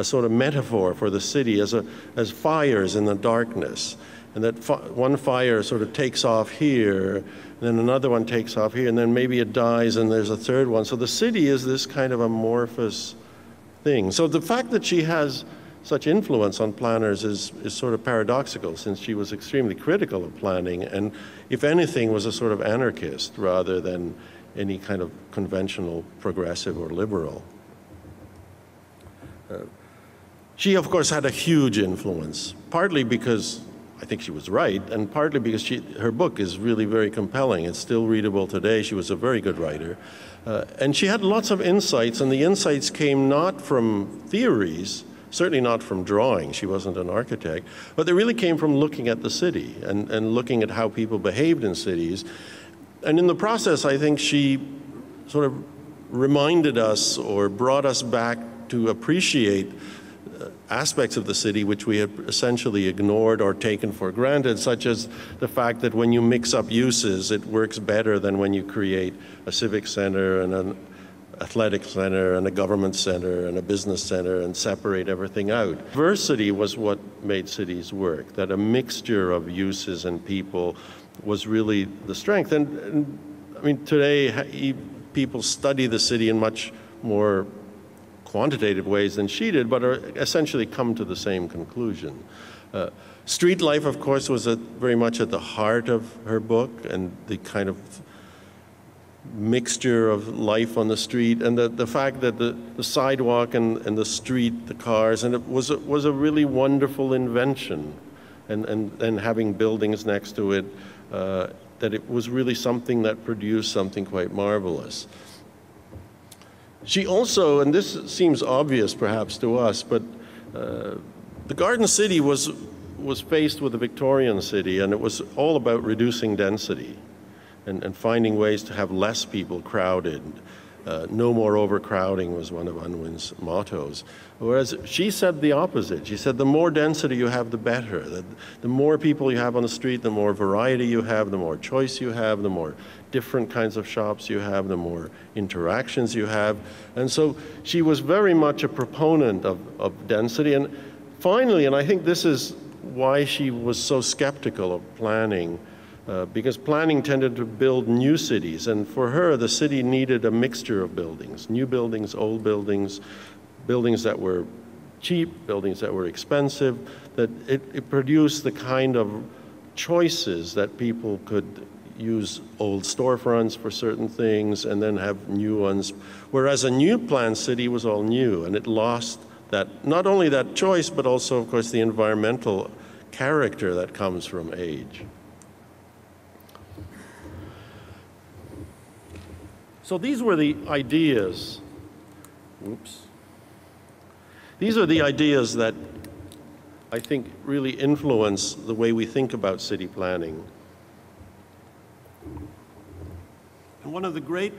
sort of metaphor for the city as fires in the darkness, and that one fire sort of takes off here, and then another one takes off here, and then maybe it dies, and there's a third one. So the city is this kind of amorphous thing. So the fact that she has such influence on planners is sort of paradoxical, since she was extremely critical of planning, and if anything was a sort of anarchist rather than any kind of conventional progressive or liberal. She, of course, had a huge influence, partly because I think she was right, and partly because her book is really very compelling. It's still readable today. She was a very good writer. And she had lots of insights, and the insights came not from theories, certainly not from drawing. She wasn't an architect, but they really came from looking at the city and looking at how people behaved in cities. And in the process, I think she sort of reminded us or brought us back to appreciate aspects of the city which we had essentially ignored or taken for granted, such as the fact that when you mix up uses, it works better than when you create a civic center and an athletic center and a government center and a business center and separate everything out. Diversity was what made cities work, that a mixture of uses and people was really the strength. And I mean, today people study the city in much more quantitative ways than she did, but are essentially come to the same conclusion. Street life, of course, was very much at the heart of her book, and the kind of mixture of life on the street, and the fact that the sidewalk and the street, the cars, and it was a really wonderful invention, and having buildings next to it, that it was really something that produced something quite marvelous. She also, and this seems obvious perhaps to us, but the Garden City was faced with the Victorian city, and it was all about reducing density and finding ways to have less people crowded. No more overcrowding was one of Unwin's mottos. Whereas she said the opposite. She said the more density you have, the better. The more people you have on the street, the more variety you have, the more choice you have, the more different kinds of shops you have, the more interactions you have. And so she was very much a proponent of density. And finally, and I think this is why she was so skeptical of planning, because planning tended to build new cities, and for her the city needed a mixture of buildings, new buildings, old buildings, buildings that were cheap, buildings that were expensive, that it produced the kind of choices that people could use old storefronts for certain things and then have new ones, whereas a new planned city was all new, and it lost that, not only that choice, but also, of course, the environmental character that comes from age. So these were the ideas. Oops. These are the ideas that I think really influence the way we think about city planning. And one of the great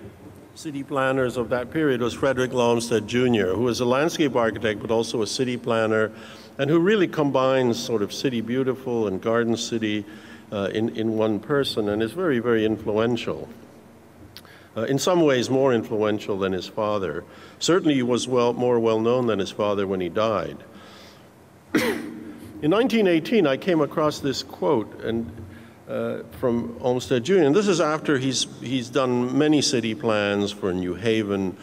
city planners of that period was Frederick Lomstead Jr., who was a landscape architect but also a city planner, and who really combines sort of City Beautiful and Garden City in one person, and is very, very influential. In some ways more influential than his father. Certainly he was more well known than his father when he died. In 1918, I came across this quote from Olmsted Jr. And this is after he's done many city plans for New Haven,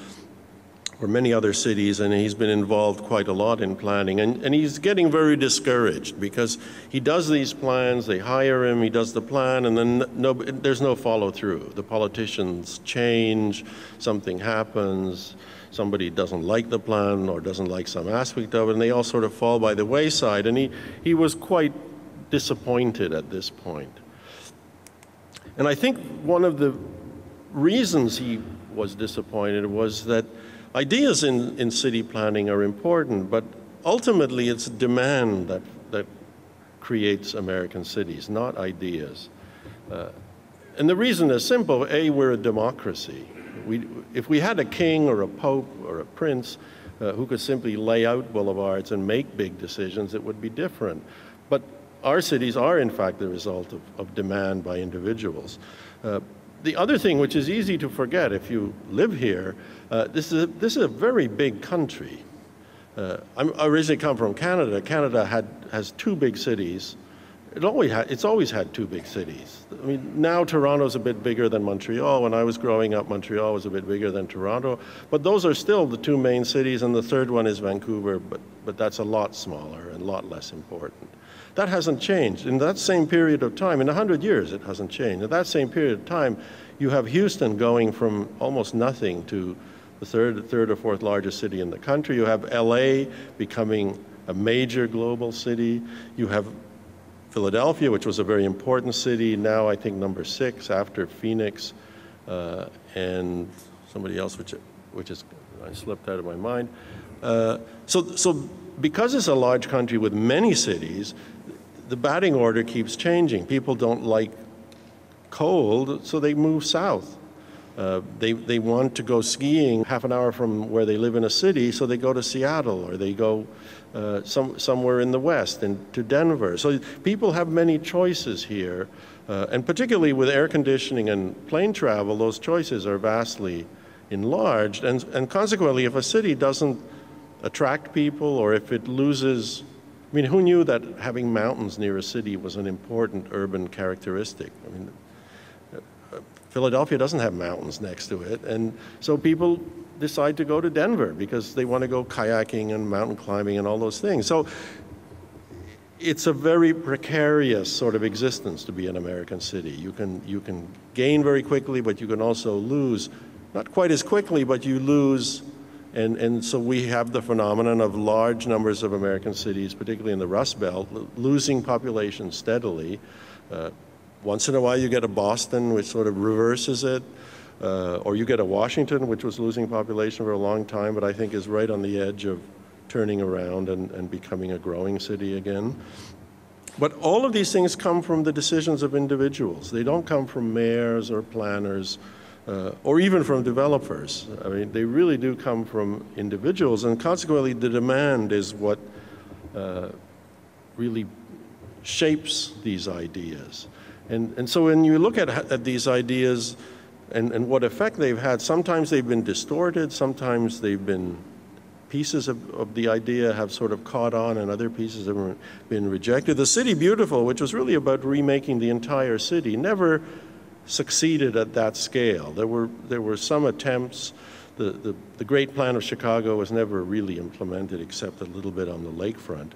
or many other cities, and he's been involved quite a lot in planning. And he's getting very discouraged because he does these plans, they hire him, he does the plan, and then there's no follow through. The politicians change, something happens, somebody doesn't like the plan or doesn't like some aspect of it, and they all sort of fall by the wayside. And he was quite disappointed at this point. And I think one of the reasons he was disappointed was that ideas in city planning are important, but ultimately it's demand that creates American cities, not ideas. And the reason is simple. A, we're a democracy. If we had a king or a pope or a prince who could simply lay out boulevards and make big decisions, it would be different. But our cities are, in fact, the result of demand by individuals. The other thing, which is easy to forget if you live here, this is a very big country. I originally come from Canada. Canada has two big cities. It's always had two big cities. I mean, now Toronto's a bit bigger than Montreal. When I was growing up, Montreal was a bit bigger than Toronto. But those are still the two main cities, and the third one is Vancouver, but that's a lot smaller and a lot less important. That hasn't changed. In that same period of time, in 100 years, it hasn't changed. In that same period of time, you have Houston going from almost nothing to the third or fourth largest city in the country. You have LA becoming a major global city. You have Philadelphia, which was a very important city, now I think number 6 after Phoenix, and somebody else, which is I slipped out of my mind. So because it's a large country with many cities, the batting order keeps changing. People don't like cold, so they move south. They want to go skiing half an hour from where they live in a city, so they go to Seattle, or they go somewhere in the west and to Denver. So people have many choices here, and particularly with air conditioning and plane travel, those choices are vastly enlarged. And consequently, if a city doesn't attract people, or if it loses, I mean, who knew that having mountains near a city was an important urban characteristic? I mean, Philadelphia doesn't have mountains next to it, and so people decide to go to Denver because they want to go kayaking and mountain climbing and all those things. So it's a very precarious sort of existence to be an American city. You can gain very quickly, but you can also lose, not quite as quickly, but you lose. And so we have the phenomenon of large numbers of American cities, particularly in the Rust Belt, losing population steadily. Once in a while you get a Boston, which sort of reverses it, or you get a Washington, which was losing population for a long time, but I think is right on the edge of turning around and becoming a growing city again. But all of these things come from the decisions of individuals. They don't come from mayors or planners, or even from developers. I mean, they really do come from individuals, and consequently the demand is what really shapes these ideas. And so when you look at these ideas and what effect they've had, sometimes they've been distorted, sometimes they've been, pieces of the idea have sort of caught on and other pieces have been rejected. The City Beautiful, which was really about remaking the entire city, never succeeded at that scale. There were some attempts. The Great Plan of Chicago was never really implemented except a little bit on the lakefront.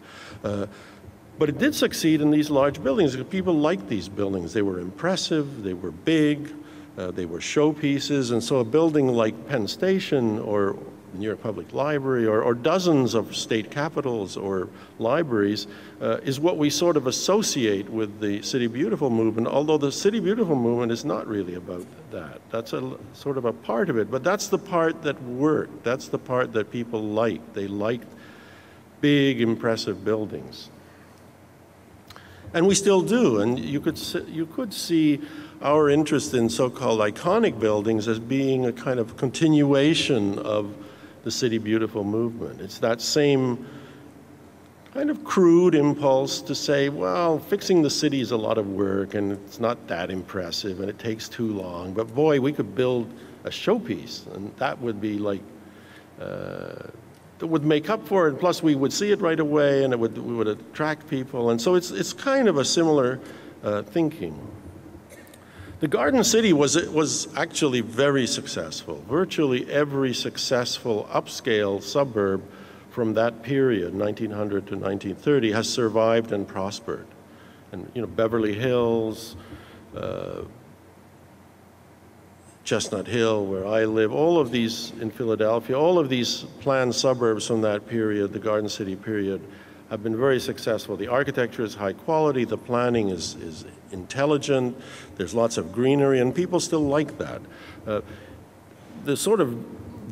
But it did succeed in these large buildings because people liked these buildings. They were impressive, they were big, they were showpieces, and so a building like Penn Station or New York Public Library or dozens of state capitals or libraries is what we sort of associate with the City Beautiful movement, although the City Beautiful movement is not really about that. That's sort of a part of it, but that's the part that worked. That's the part that people liked. They liked big, impressive buildings. And we still do, and you could see our interest in so-called iconic buildings as being a kind of continuation of the City Beautiful movement. It's that same kind of crude impulse to say, well, fixing the city is a lot of work and it's not that impressive and it takes too long, but boy, we could build a showpiece and that would be like, that would make up for it. Plus we would see it right away and we would attract people. And so it's kind of a similar thinking. The Garden City was actually very successful. Virtually every successful upscale suburb from that period, 1900 to 1930, has survived and prospered. And Beverly Hills, Chestnut Hill, where I live, all of these in Philadelphia, all of these planned suburbs from that period, the Garden City period, have been very successful. The architecture is high quality, the planning is intelligent, there's lots of greenery, and people still like that. The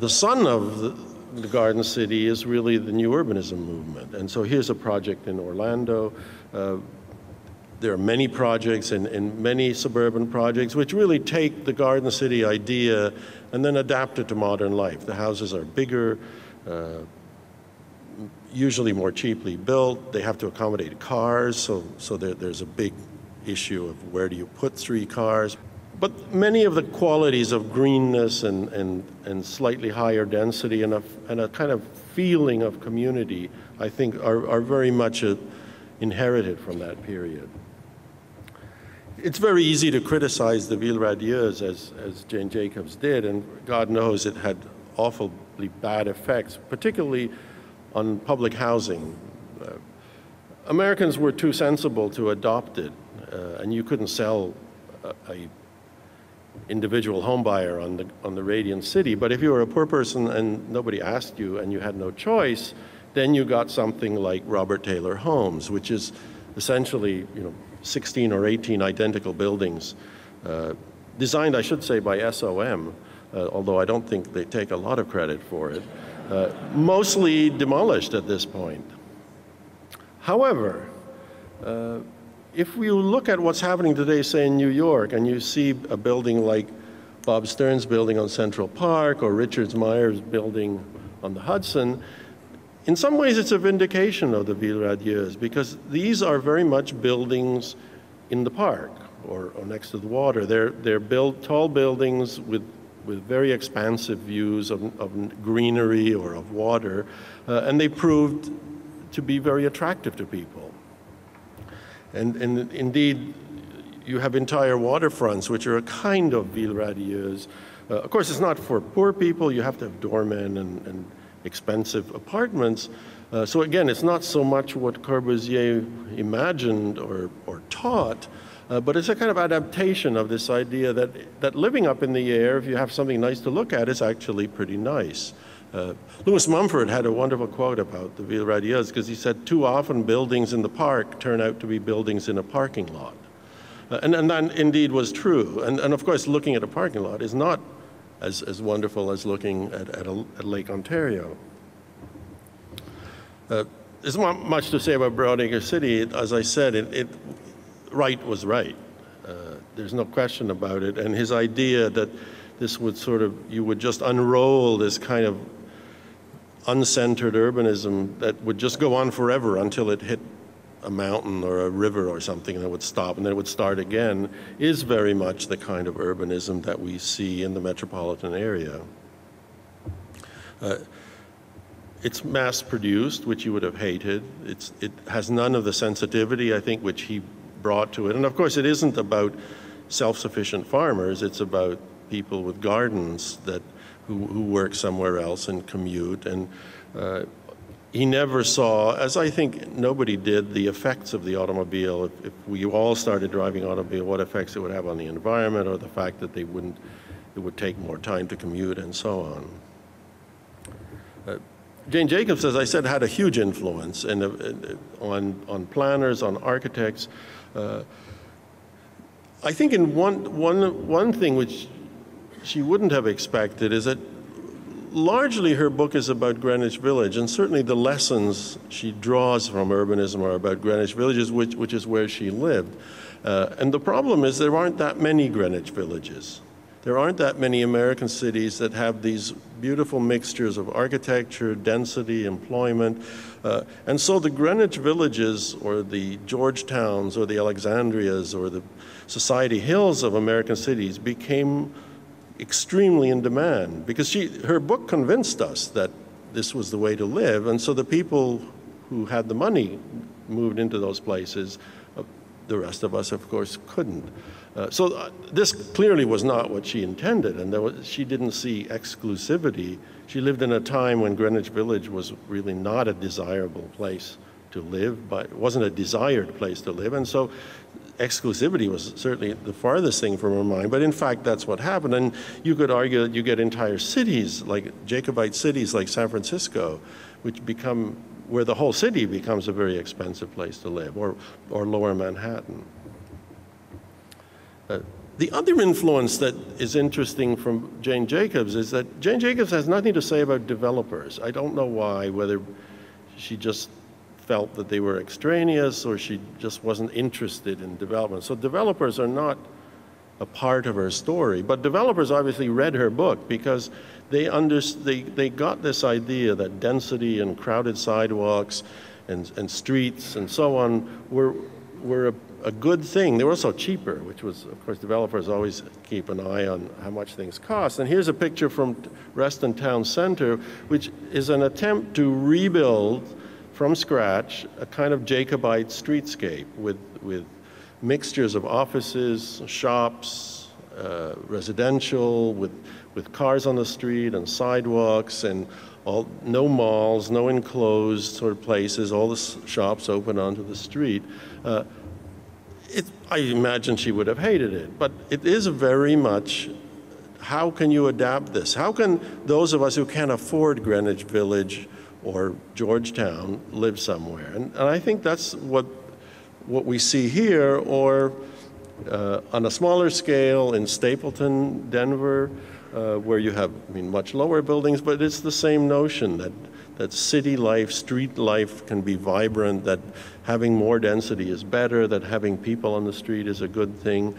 son of the Garden City is really the new urbanism movement. And so here's a project in Orlando. There are many projects and many suburban projects which really take the Garden City idea and then adapt it to modern life. The houses are bigger, usually more cheaply built. They have to accommodate cars, so there's a big issue of where do you put 3 cars. But many of the qualities of greenness and slightly higher density and a kind of feeling of community, I think, are very much inherited from that period. It's very easy to criticize the Ville radieuse, as Jane Jacobs did, and God knows it had awfully bad effects, particularly on public housing. Americans were too sensible to adopt it, and you couldn't sell a individual home buyer on the radiant city. But if you were a poor person and nobody asked you and you had no choice, then you got something like Robert Taylor Homes, which is essentially 16 or 18 identical buildings, designed, I should say, by SOM, although I don't think they take a lot of credit for it, mostly demolished at this point. However, if you look at what's happening today, say in New York, and you see a building like Bob Stern's building on Central Park or Richard Meyer's building on the Hudson, in some ways it's a vindication of the Ville radieuse, because these are very much buildings in the park or next to the water. They're tall buildings with very expansive views of greenery or of water, and they proved to be very attractive to people. And indeed, you have entire waterfronts, which are a kind of Ville radieuse. Of course, it's not for poor people. You have to have doormen and expensive apartments. So again, it's not so much what Corbusier imagined or taught, but it's a kind of adaptation of this idea that living up in the air, if you have something nice to look at, is actually pretty nice. Lewis Mumford had a wonderful quote about the Ville radieuse, because he said, too often buildings in the park turn out to be buildings in a parking lot. And that indeed was true. And of course, looking at a parking lot is not as wonderful as looking at Lake Ontario. There's not much to say about Broadacre City. As I said, Wright was right. There's no question about it. And his idea that this would you would just unroll this kind of uncentered urbanism that would just go on forever until it hit a mountain or a river or something, and it would stop and then it would start again, is very much the kind of urbanism that we see in the metropolitan area. It's mass-produced, which you would have hated. It has none of the sensitivity, I think, which he brought to it. And of course, it isn't about self-sufficient farmers. It's about people with gardens who work somewhere else and commute. And he never saw, as I think nobody did, the effects of the automobile. If we all started driving automobile, what effects it would have on the environment, or the fact that it would take more time to commute and so on. Jane Jacobs, as I said, had a huge influence on planners, on architects. I think in one thing which she wouldn't have expected is that largely her book is about Greenwich Village, and certainly the lessons she draws from urbanism are about Greenwich Villages, which is where she lived. And the problem is there aren't that many Greenwich Villages. There aren't that many American cities that have these beautiful mixtures of architecture, density, employment. And so the Greenwich villages or the Georgetowns or the Alexandrias or the Society Hills of American cities became extremely in demand because her book convinced us that this was the way to live. And so the people who had the money moved into those places. The rest of us, of course, couldn't. So this clearly was not what she intended, and she didn't see exclusivity. She lived in a time when Greenwich Village was really not a desirable place to live, but it wasn't a desired place to live, and so exclusivity was certainly the farthest thing from her mind, but in fact that's what happened. And you could argue that you get entire cities, like Jacobite cities like San Francisco, which become, where the whole city becomes a very expensive place to live, or Lower Manhattan. The other influence that is interesting from Jane Jacobs is that Jane Jacobs has nothing to say about developers. I don't know why, whether she just felt that they were extraneous or she just wasn't interested in development. So developers are not a part of her story, but developers obviously read her book because they got this idea that density and crowded sidewalks and streets and so on were a good thing. They were also cheaper, which was, of course, developers always keep an eye on how much things cost. And here's a picture from Reston Town Center, which is an attempt to rebuild from scratch a kind of Jacobite streetscape with mixtures of offices, shops, residential, with cars on the street and sidewalks and no malls, no enclosed sort of places, all the shops open onto the street. I imagine she would have hated it, but it is very much, how can you adapt this? How can those of us who can't afford Greenwich Village or Georgetown live somewhere? And I think that's what we see here, or on a smaller scale in Stapleton, Denver, where you have, much lower buildings, but it's the same notion that city life, street life can be vibrant, that having more density is better, that having people on the street is a good thing.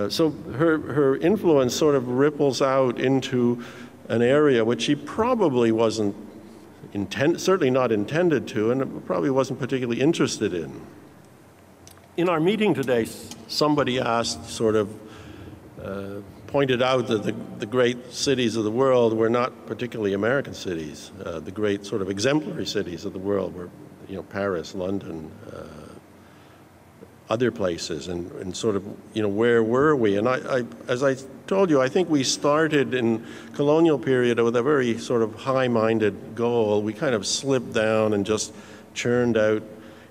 So her influence sort of ripples out into an area which she probably wasn't certainly not intended to, and probably wasn't particularly interested in. In our meeting today, somebody asked, pointed out that the great cities of the world were not particularly American cities. The great sort of exemplary cities of the world were, Paris, London, other places, and sort of, where were we? And I, as I told you, I think we started in colonial period with a very sort of high-minded goal. We kind of slipped down and just churned out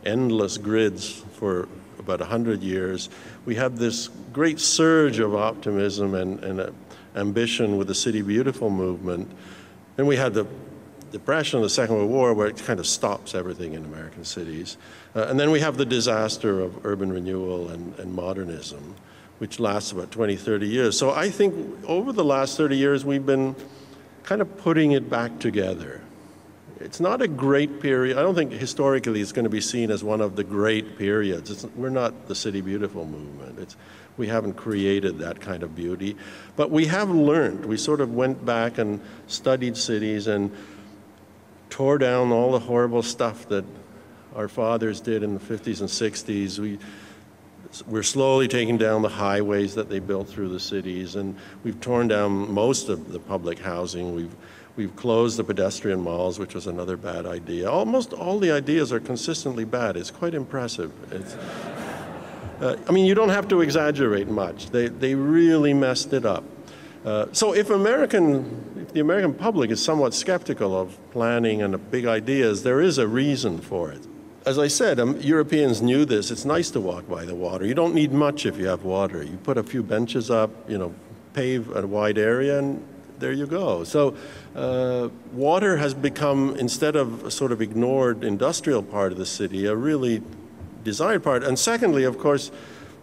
endless grids for about 100 years. We had this great surge of optimism and ambition with the City Beautiful movement. Then we had the Depression, the Second World War, where it kind of stops everything in American cities. And then we have the disaster of urban renewal and modernism, which lasts about 20, 30 years. So I think over the last 30 years, we've been kind of putting it back together. It's not a great period. I don't think historically it's going to be seen as one of the great periods. We're not the City Beautiful movement. We haven't created that kind of beauty. But we have learned. We sort of went back and studied cities and tore down all the horrible stuff that our fathers did in the 50s and 60s. We're slowly taking down the highways that they built through the cities, and we've torn down most of the public housing. We've closed the pedestrian malls, which was another bad idea. Almost all the ideas are consistently bad. It's quite impressive. You don't have to exaggerate much. They really messed it up. So if the American public is somewhat skeptical of planning and big ideas, there is a reason for it. As I said, Europeans knew this. It's nice to walk by the water. You don't need much if you have water. You put a few benches up, pave a wide area, and there you go. So water has become, instead of a sort of ignored industrial part of the city, a really desired part. And secondly, of course,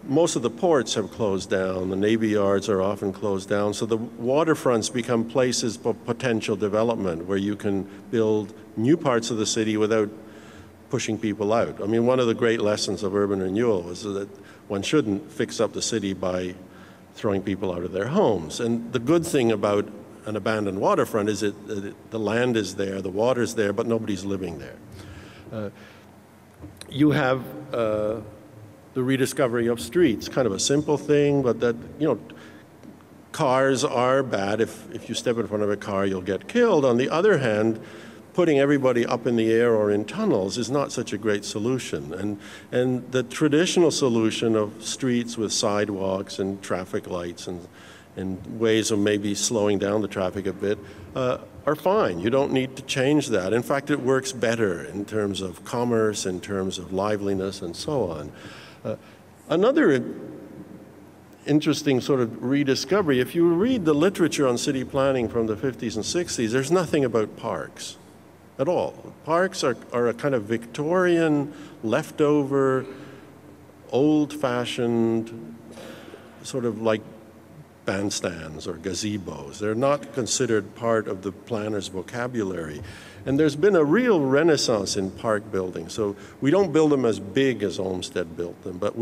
most of the ports have closed down. The Navy yards are often closed down. So the waterfronts become places for potential development where you can build new parts of the city without pushing people out. One of the great lessons of urban renewal was that one shouldn't fix up the city by throwing people out of their homes. And the good thing about an abandoned waterfront is the land is there, the water's there, but nobody's living there. You have the rediscovery of streets, kind of a simple thing, but that, cars are bad. If you step in front of a car, you'll get killed. On the other hand, putting everybody up in the air or in tunnels is not such a great solution. And the traditional solution of streets with sidewalks and traffic lights and ways of maybe slowing down the traffic a bit are fine. You don't need to change that. In fact, it works better in terms of commerce, in terms of liveliness, and so on. Another interesting sort of rediscovery, if you read the literature on city planning from the 50s and 60s, there's nothing about parks at all. Parks are a kind of Victorian, leftover, old-fashioned, sort of like bandstands or gazebos. They're not considered part of the planner's vocabulary. And there's been a real renaissance in park building. So we don't build them as big as Olmsted built them, but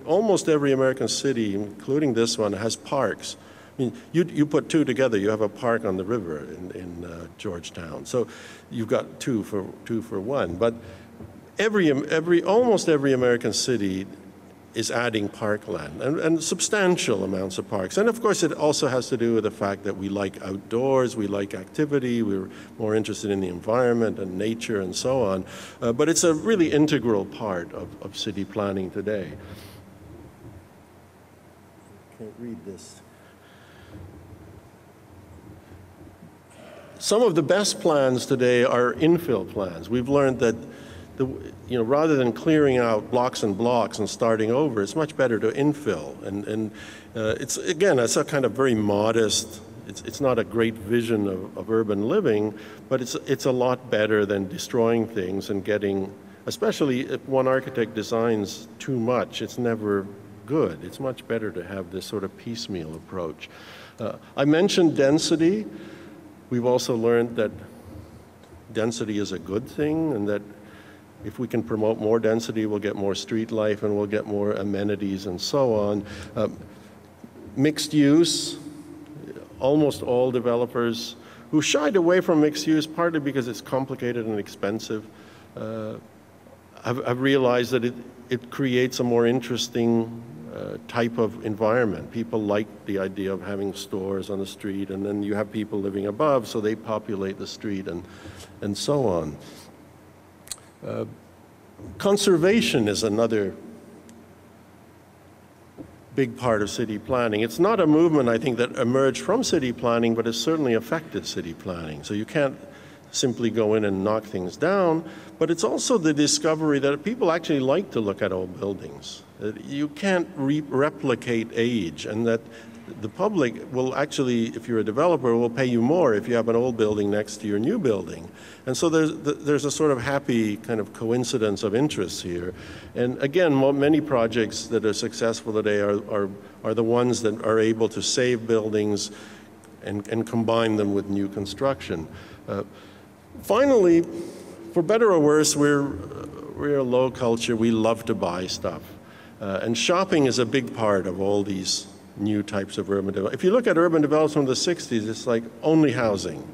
almost every American city, including this one, has parks. I mean, you put two together, you have a park on the river in Georgetown. So you've got two for one. But almost every American city is adding parkland and substantial amounts of parks. And of course, it also has to do with the fact that we like outdoors, we like activity, we're more interested in the environment and nature and so on. But it's a really integral part of city planning today. I can't read this. Some of the best plans today are infill plans. We've learned that rather than clearing out blocks and blocks and starting over, it's much better to infill. And it's a kind of very modest, it's not a great vision of urban living, but it's a lot better than destroying things and getting, especially if one architect designs too much, it's never good. It's much better to have this sort of piecemeal approach. I mentioned density. We've also learned that density is a good thing, and that if we can promote more density, we'll get more street life and we'll get more amenities and so on. Mixed use, almost all developers who shied away from mixed use, partly because it's complicated and expensive, have realized that it creates a more interesting type of environment. People like the idea of having stores on the street, and then you have people living above, so they populate the street and so on. Conservation is another big part of city planning. It's not a movement, I think, that emerged from city planning, but it's certainly affected city planning. So you can't simply go in and knock things down, but it's also the discovery that people actually like to look at old buildings. You can't replicate age, and that the public will actually, if you're a developer, will pay you more if you have an old building next to your new building. And so there's a sort of happy kind of coincidence of interests here. And again, many projects that are successful today are the ones that are able to save buildings and combine them with new construction. Finally, for better or worse, we're a low culture. We love to buy stuff. And shopping is a big part of all these new types of urban development. If you look at urban development from the 60s, it's like only housing.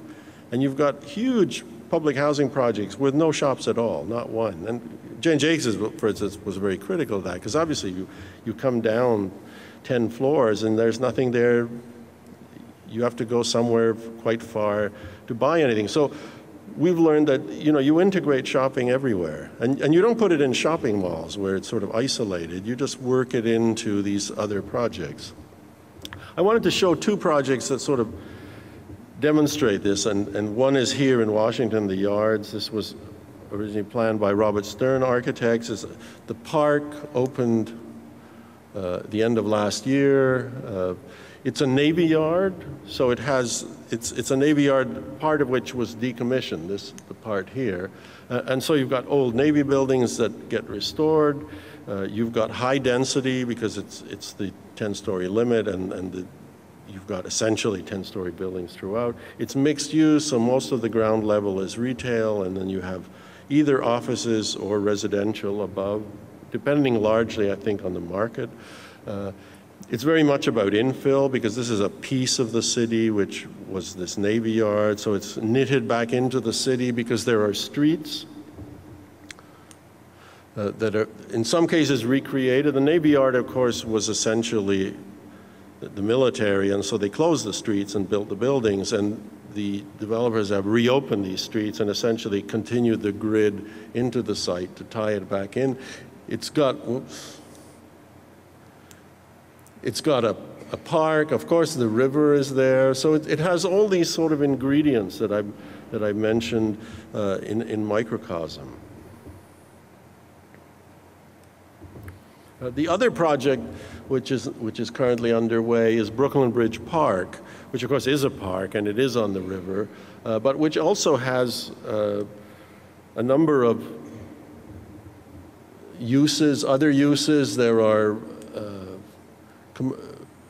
And you've got huge public housing projects with no shops at all, not one. And Jane Jacobs, for instance, was very critical of that, because obviously you come down 10 floors and there's nothing there. You have to go somewhere quite far to buy anything. So we've learned that you integrate shopping everywhere, and you don't put it in shopping malls where it's sort of isolated. You just work it into these other projects. I wanted to show two projects that sort of demonstrate this, and one is here in Washington, the Yards. This was originally planned by Robert Stern Architects. The park opened the end of last year. It's a Navy Yard, so it's a Navy Yard, part of which was decommissioned, the part here. And so you've got old Navy buildings that get restored. You've got high density because it's the 10-story limit, and you've got essentially 10-story buildings throughout. It's mixed use, so most of the ground level is retail, and then you have either offices or residential above, depending largely, I think, on the market. It's very much about infill because this is a piece of the city which was this Navy Yard, so it's knitted back into the city because there are streets that are in some cases recreated. The Navy Yard, of course, was essentially the military, and so they closed the streets and built the buildings, and the developers have reopened these streets and essentially continued the grid into the site to tie it back in. It's got, it's got a park, of course the river is there, so it has all these sort of ingredients that I mentioned in microcosm. The other project which is currently underway is Brooklyn Bridge Park, which of course is a park and it is on the river, but which also has a number of uses, other uses. There are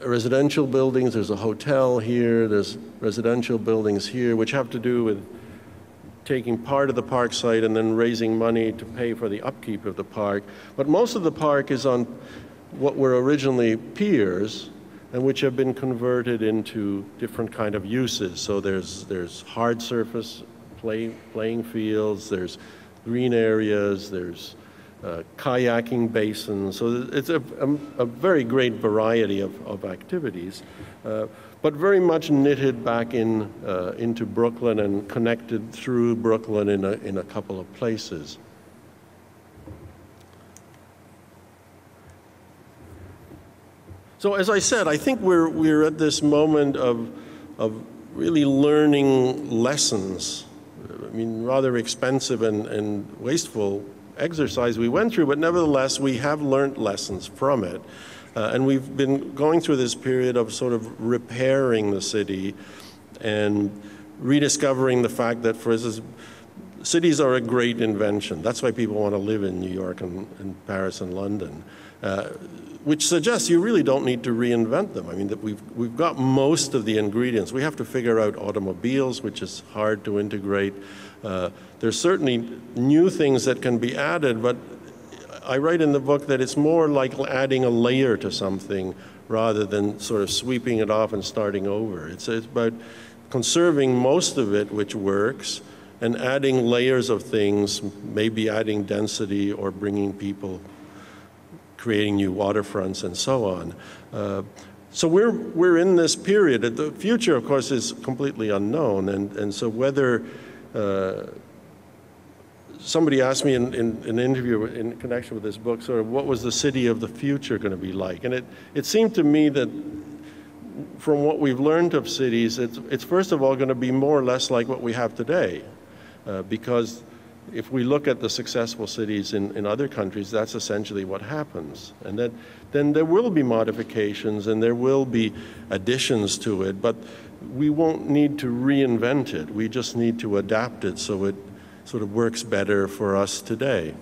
residential buildings, there's a hotel here, there's residential buildings here, which have to do with taking part of the park site and then raising money to pay for the upkeep of the park. But most of the park is on what were originally piers and which have been converted into different kind of uses. So there's hard surface playing fields, there's green areas, there's kayaking basins. So it's a very great variety of activities, but very much knitted back into Brooklyn and connected through Brooklyn in a couple of places. So as I said, I think we're at this moment of really learning lessons. I mean, rather expensive and wasteful exercise we went through, but nevertheless, we have learned lessons from it. And we've been going through this period of sort of repairing the city and rediscovering the fact that, for instance, cities are a great invention. That's why people want to live in New York and Paris and London, which suggests you really don't need to reinvent them. I mean, that we've got most of the ingredients. We have to figure out automobiles, which is hard to integrate. There's certainly new things that can be added, but I write in the book that it's more like adding a layer to something rather than sort of sweeping it off and starting over. It's about conserving most of it, which works, and adding layers of things, maybe adding density or bringing people, creating new waterfronts and so on. So we're in this period. The future, of course, is completely unknown, and so whether somebody asked me in an interview in connection with this book, sort of what was the city of the future going to be like? And it seemed to me that from what we've learned of cities, it's first of all going to be more or less like what we have today, because if we look at the successful cities in other countries, that's essentially what happens. And then there will be modifications and there will be additions to it, but we won't need to reinvent it. We just need to adapt it so it sort of works better for us today.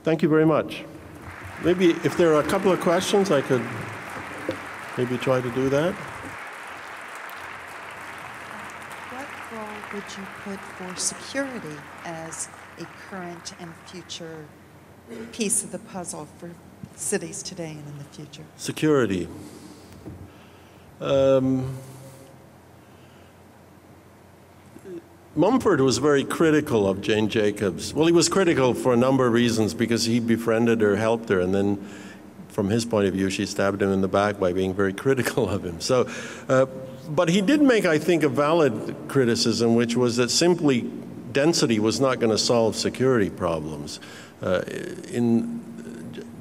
Thank you very much. Maybe if there are a couple of questions, I could maybe try to do that.
What role would you put for security as a current and future piece of the puzzle for cities today and in the future?
Security. Mumford was very critical of Jane Jacobs. Well, he was critical for a number of reasons, because he befriended her, helped her, and then from his point of view, she stabbed him in the back by being very critical of him. So, but he did make, I think, a valid criticism, which was that simply density was not going to solve security problems. Jane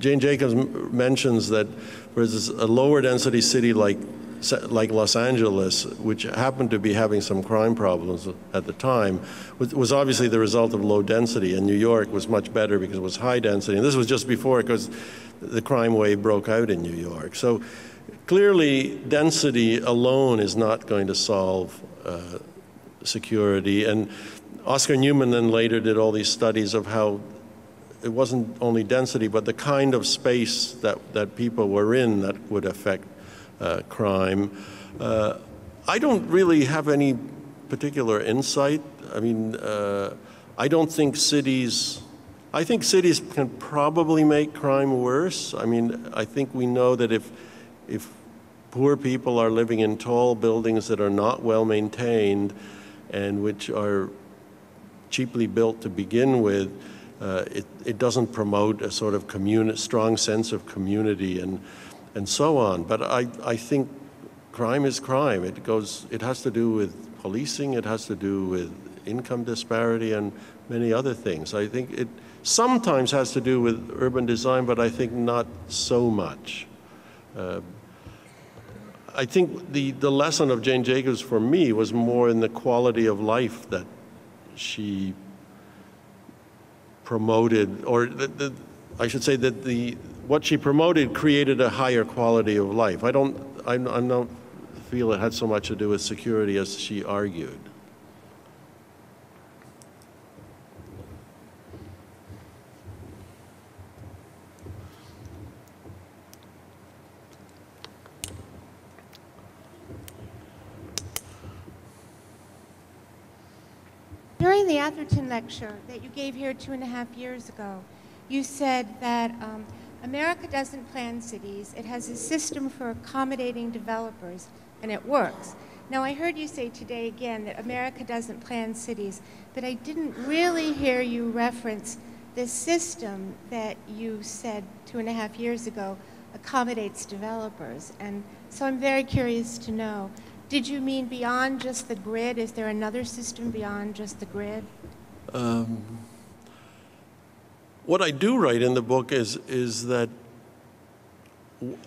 Jacobs mentions that, for instance, a lower density city like Los Angeles, which happened to be having some crime problems at the time, was obviously the result of low density, and New York was much better because it was high density. And this was just before, because the crime wave broke out in New York. So clearly, density alone is not going to solve security. And Oscar Newman then later did all these studies of how it wasn't only density, but the kind of space that people were in that would affect crime. I don't really have any particular insight. I mean, I think cities can probably make crime worse. I mean, I think we know that if poor people are living in tall buildings that are not well maintained and which are cheaply built to begin with, it doesn't promote a sort of strong sense of community and so on. But I think crime is crime. It has to do with policing, it has to do with income disparity and many other things. I think it sometimes has to do with urban design, but I think not so much. I think the lesson of Jane Jacobs for me was more in the quality of life that she promoted, or I should say that what she promoted created a higher quality of life. I don't feel it had so much to do with security as she argued.
During the Atherton lecture that you gave here 2.5 years ago, you said that America doesn't plan cities. It has a system for accommodating developers, and it works. Now, I heard you say today again that America doesn't plan cities, but I didn't really hear you reference the system that you said 2.5 years ago accommodates developers. And so I'm very curious to know, did you mean beyond just the grid? Is there another system beyond just the grid?
What I do write in the book is that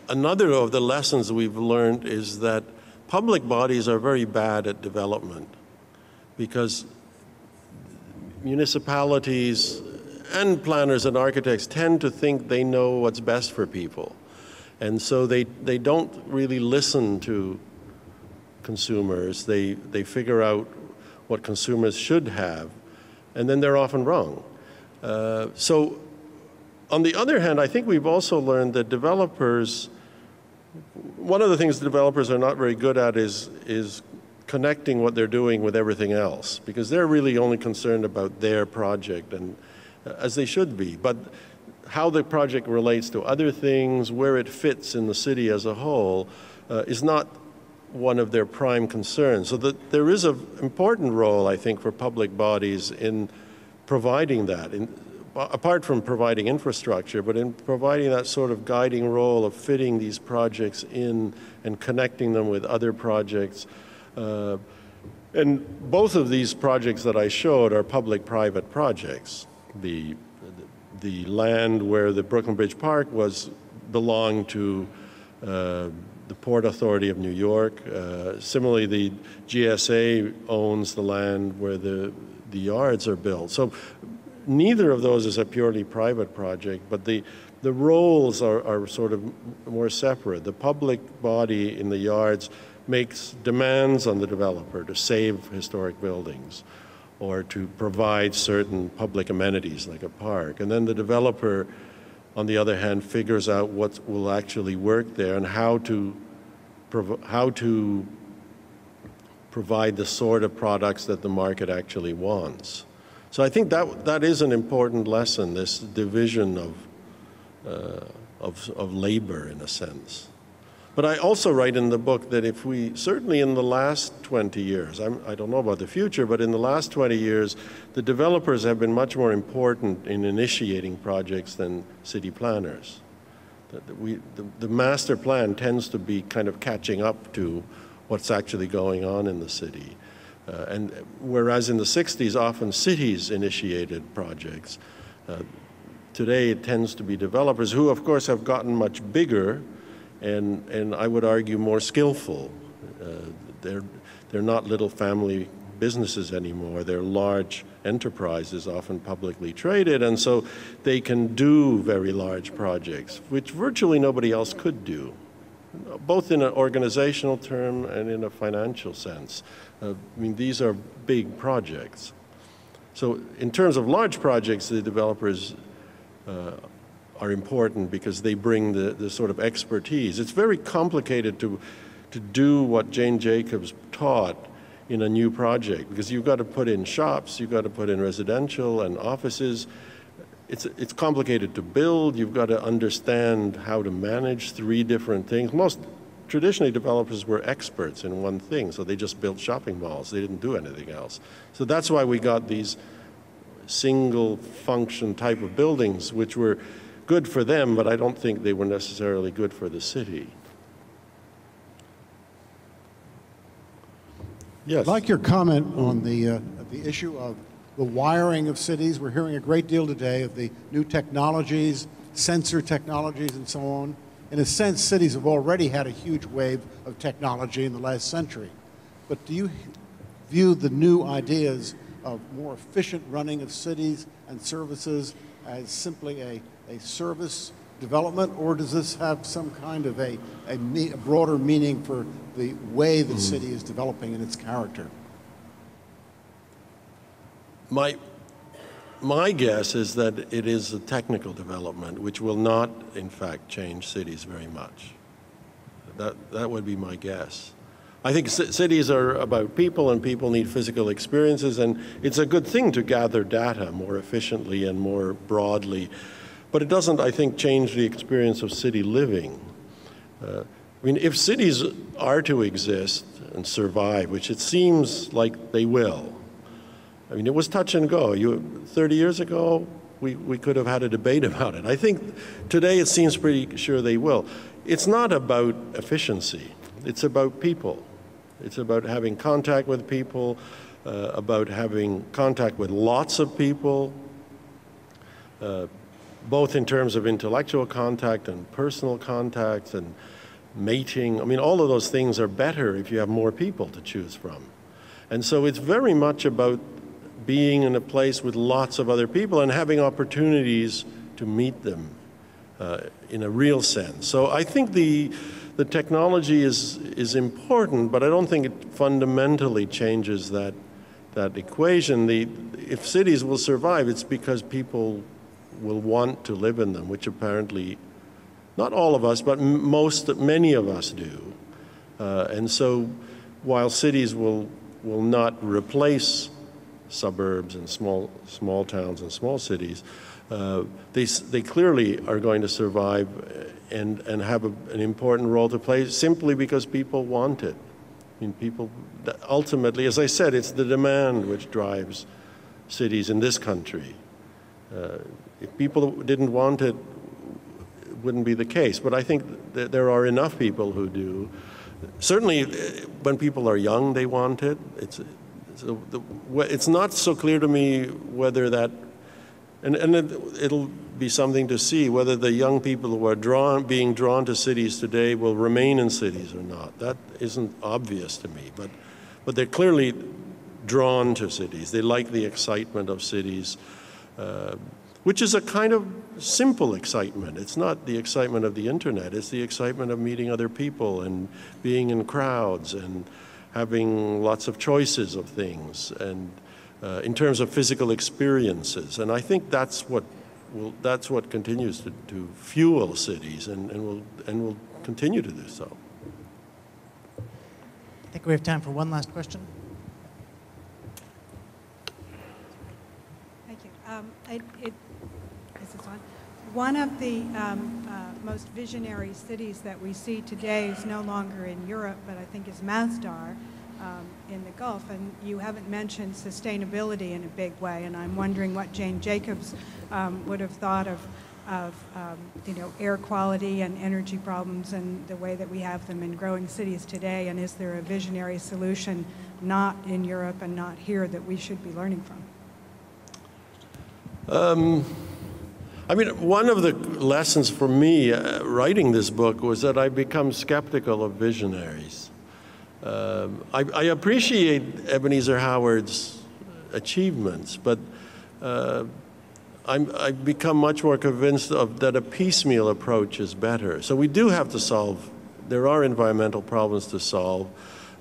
another of the lessons we've learned is that public bodies are very bad at development, because municipalities and planners and architects tend to think they know what's best for people. And so they don't really listen to consumers. They figure out what consumers should have, and then they're often wrong. So on the other hand, I think we've also learned that developers, one of the things developers are not very good at is connecting what they're doing with everything else, because they're really only concerned about their project, and as they should be. But how the project relates to other things, where it fits in the city as a whole, is not one of their prime concerns. So that there is an important role, I think, for public bodies in providing that, apart from providing infrastructure, but in providing that sort of guiding role of fitting these projects in and connecting them with other projects. And both of these projects that I showed are public-private projects. The land where the Brooklyn Bridge Park belonged to the Port Authority of New York. Similarly, the GSA owns the land where the yards are built. So neither of those is a purely private project, but the roles are sort of more separate. The public body in the yards makes demands on the developer to save historic buildings or to provide certain public amenities like a park. And then the developer, on the other hand, figures out what will actually work there and how to provide the sort of products that the market actually wants. So I think that is an important lesson, this division of labor in a sense. But I also write in the book that if we, certainly in the last 20 years, I don't know about the future, but in the last 20 years, the developers have been much more important in initiating projects than city planners. The master plan tends to be kind of catching up to what's actually going on in the city. And whereas in the 60s, often cities initiated projects, today it tends to be developers who, of course, have gotten much bigger and I would argue more skillful. They're not little family businesses anymore. They're large enterprises, often publicly traded, and so they can do very large projects, which virtually nobody else could do, both in an organizational term and in a financial sense. I mean, these are big projects. So in terms of large projects, the developers are important because they bring the sort of expertise. It's very complicated to do what Jane Jacobs taught in a new project, because you've got to put in shops, you've got to put in residential and offices. it's complicated to build. You've got to understand how to manage 3 different things. Traditionally, developers were experts in one thing, so they just built shopping malls. They didn't do anything else. So that's why we got these single function type of buildings, which were good for them, but I don't think they were necessarily good for the city. Yes.
I'd like your comment on the issue of the wiring of cities. We're hearing a great deal today of the new technologies, sensor technologies, and so on. In a sense, cities have already had a huge wave of technology in the last century. But do you view the new ideas of more efficient running of cities and services as simply a service development, or does this have some kind of a broader meaning for the way the city is developing in its character?
My guess is that it is a technical development which will not, in fact, change cities very much. That would be my guess. I think cities are about people, and people need physical experiences, and it's a good thing to gather data more efficiently and more broadly. But it doesn't, I think, change the experience of city living. I mean, if cities are to exist and survive, which it seems like they will, I mean, it was touch and go. 30 years ago, we could have had a debate about it. I think today it seems pretty sure they will. It's not about efficiency. It's about people. It's about having contact with people, about having contact with lots of people, both in terms of intellectual contact and personal contact and mating. I mean, all of those things are better if you have more people to choose from. And so it's very much about being in a place with lots of other people and having opportunities to meet them in a real sense. So I think the technology is important, but I don't think it fundamentally changes that equation. If cities will survive, it's because people will want to live in them, which apparently not all of us, but many of us do. And so while cities will not replace suburbs and small towns and small cities, they clearly are going to survive and have an important role to play simply because people want it. I mean, people, ultimately, as I said, it's the demand which drives cities in this country. If people didn't want it, it wouldn't be the case. But I think that there are enough people who do. Certainly, when people are young, they want it. It's not so clear to me whether that, and it'll be something to see whether the young people who are being drawn to cities today will remain in cities or not. That isn't obvious to me, but they're clearly drawn to cities. They like the excitement of cities, which is a kind of simple excitement. It's not the excitement of the internet. It's the excitement of meeting other people and being in crowds and having lots of choices of things, and in terms of physical experiences. And I think that's what continues to fuel cities, and will continue to do so.
I think we have time for one last question.
Thank you. Is this on? One of the most visionary cities that we see today is no longer in Europe, but I think is Masdar in the Gulf. And you haven't mentioned sustainability in a big way, and I'm wondering what Jane Jacobs would have thought of air quality and energy problems and the way that we have them in growing cities today, and is there a visionary solution not in Europe and not here that we should be learning from?
I mean, one of the lessons for me writing this book was that I become skeptical of visionaries. I appreciate Ebenezer Howard's achievements, but I've become much more convinced that a piecemeal approach is better. So we do have to solve, there are environmental problems to solve,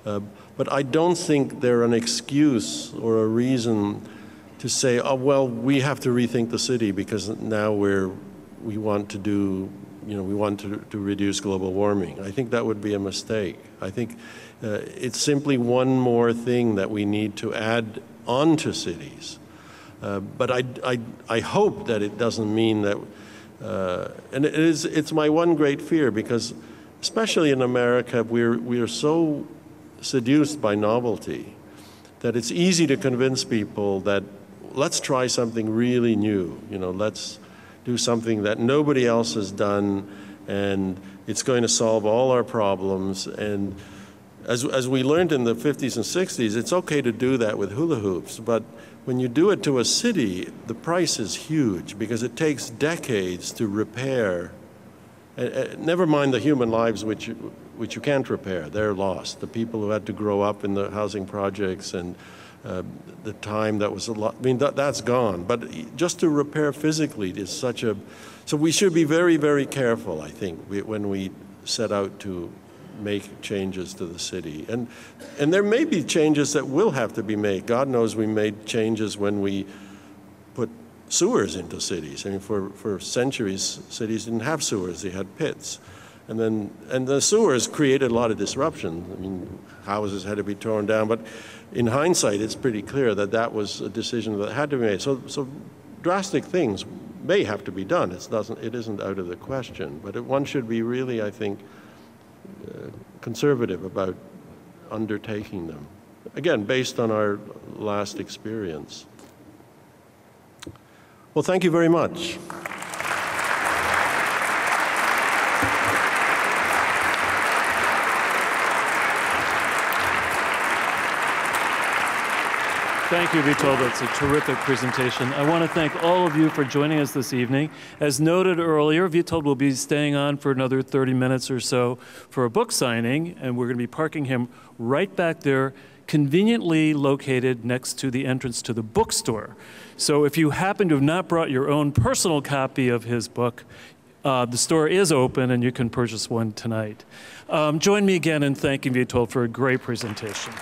but I don't think they're an excuse or a reason to say, oh, well, we have to rethink the city because now we want to reduce global warming. I think that would be a mistake. I think it's simply one more thing that we need to add onto cities. But I hope that it doesn't mean that, and it's my one great fear, because especially in America, we're so seduced by novelty that it's easy to convince people that let's try something really new, let's do something that nobody else has done, and it's going to solve all our problems. And as we learned in the 50s and 60s, it's okay to do that with hula hoops, but when you do it to a city, the price is huge because it takes decades to repair. Never mind the human lives which you can't repair, they're lost. The people who had to grow up in the housing projects and the time that was a lot, that's gone. But just to repair physically is such a, so we should be very, very careful, I think, when we set out to make changes to the city. And there may be changes that will have to be made. God knows we made changes when we put sewers into cities. I mean, for centuries, cities didn't have sewers, they had pits. And the sewers created a lot of disruption. I mean, houses had to be torn down, but in hindsight, it's pretty clear that that was a decision that had to be made. So drastic things may have to be done. It isn't out of the question, but one should be really, I think, conservative about undertaking them. Again, based on our last experience. Well, thank you very much.
Thank you, Witold. That's a terrific presentation. I want to thank all of you for joining us this evening. As noted earlier, Witold will be staying on for another 30 minutes or so for a book signing, and we're going to be parking him right back there, conveniently located next to the entrance to the bookstore. So if you happen to have not brought your own personal copy of his book, the store is open and you can purchase one tonight. Join me again in thanking Witold for a great presentation.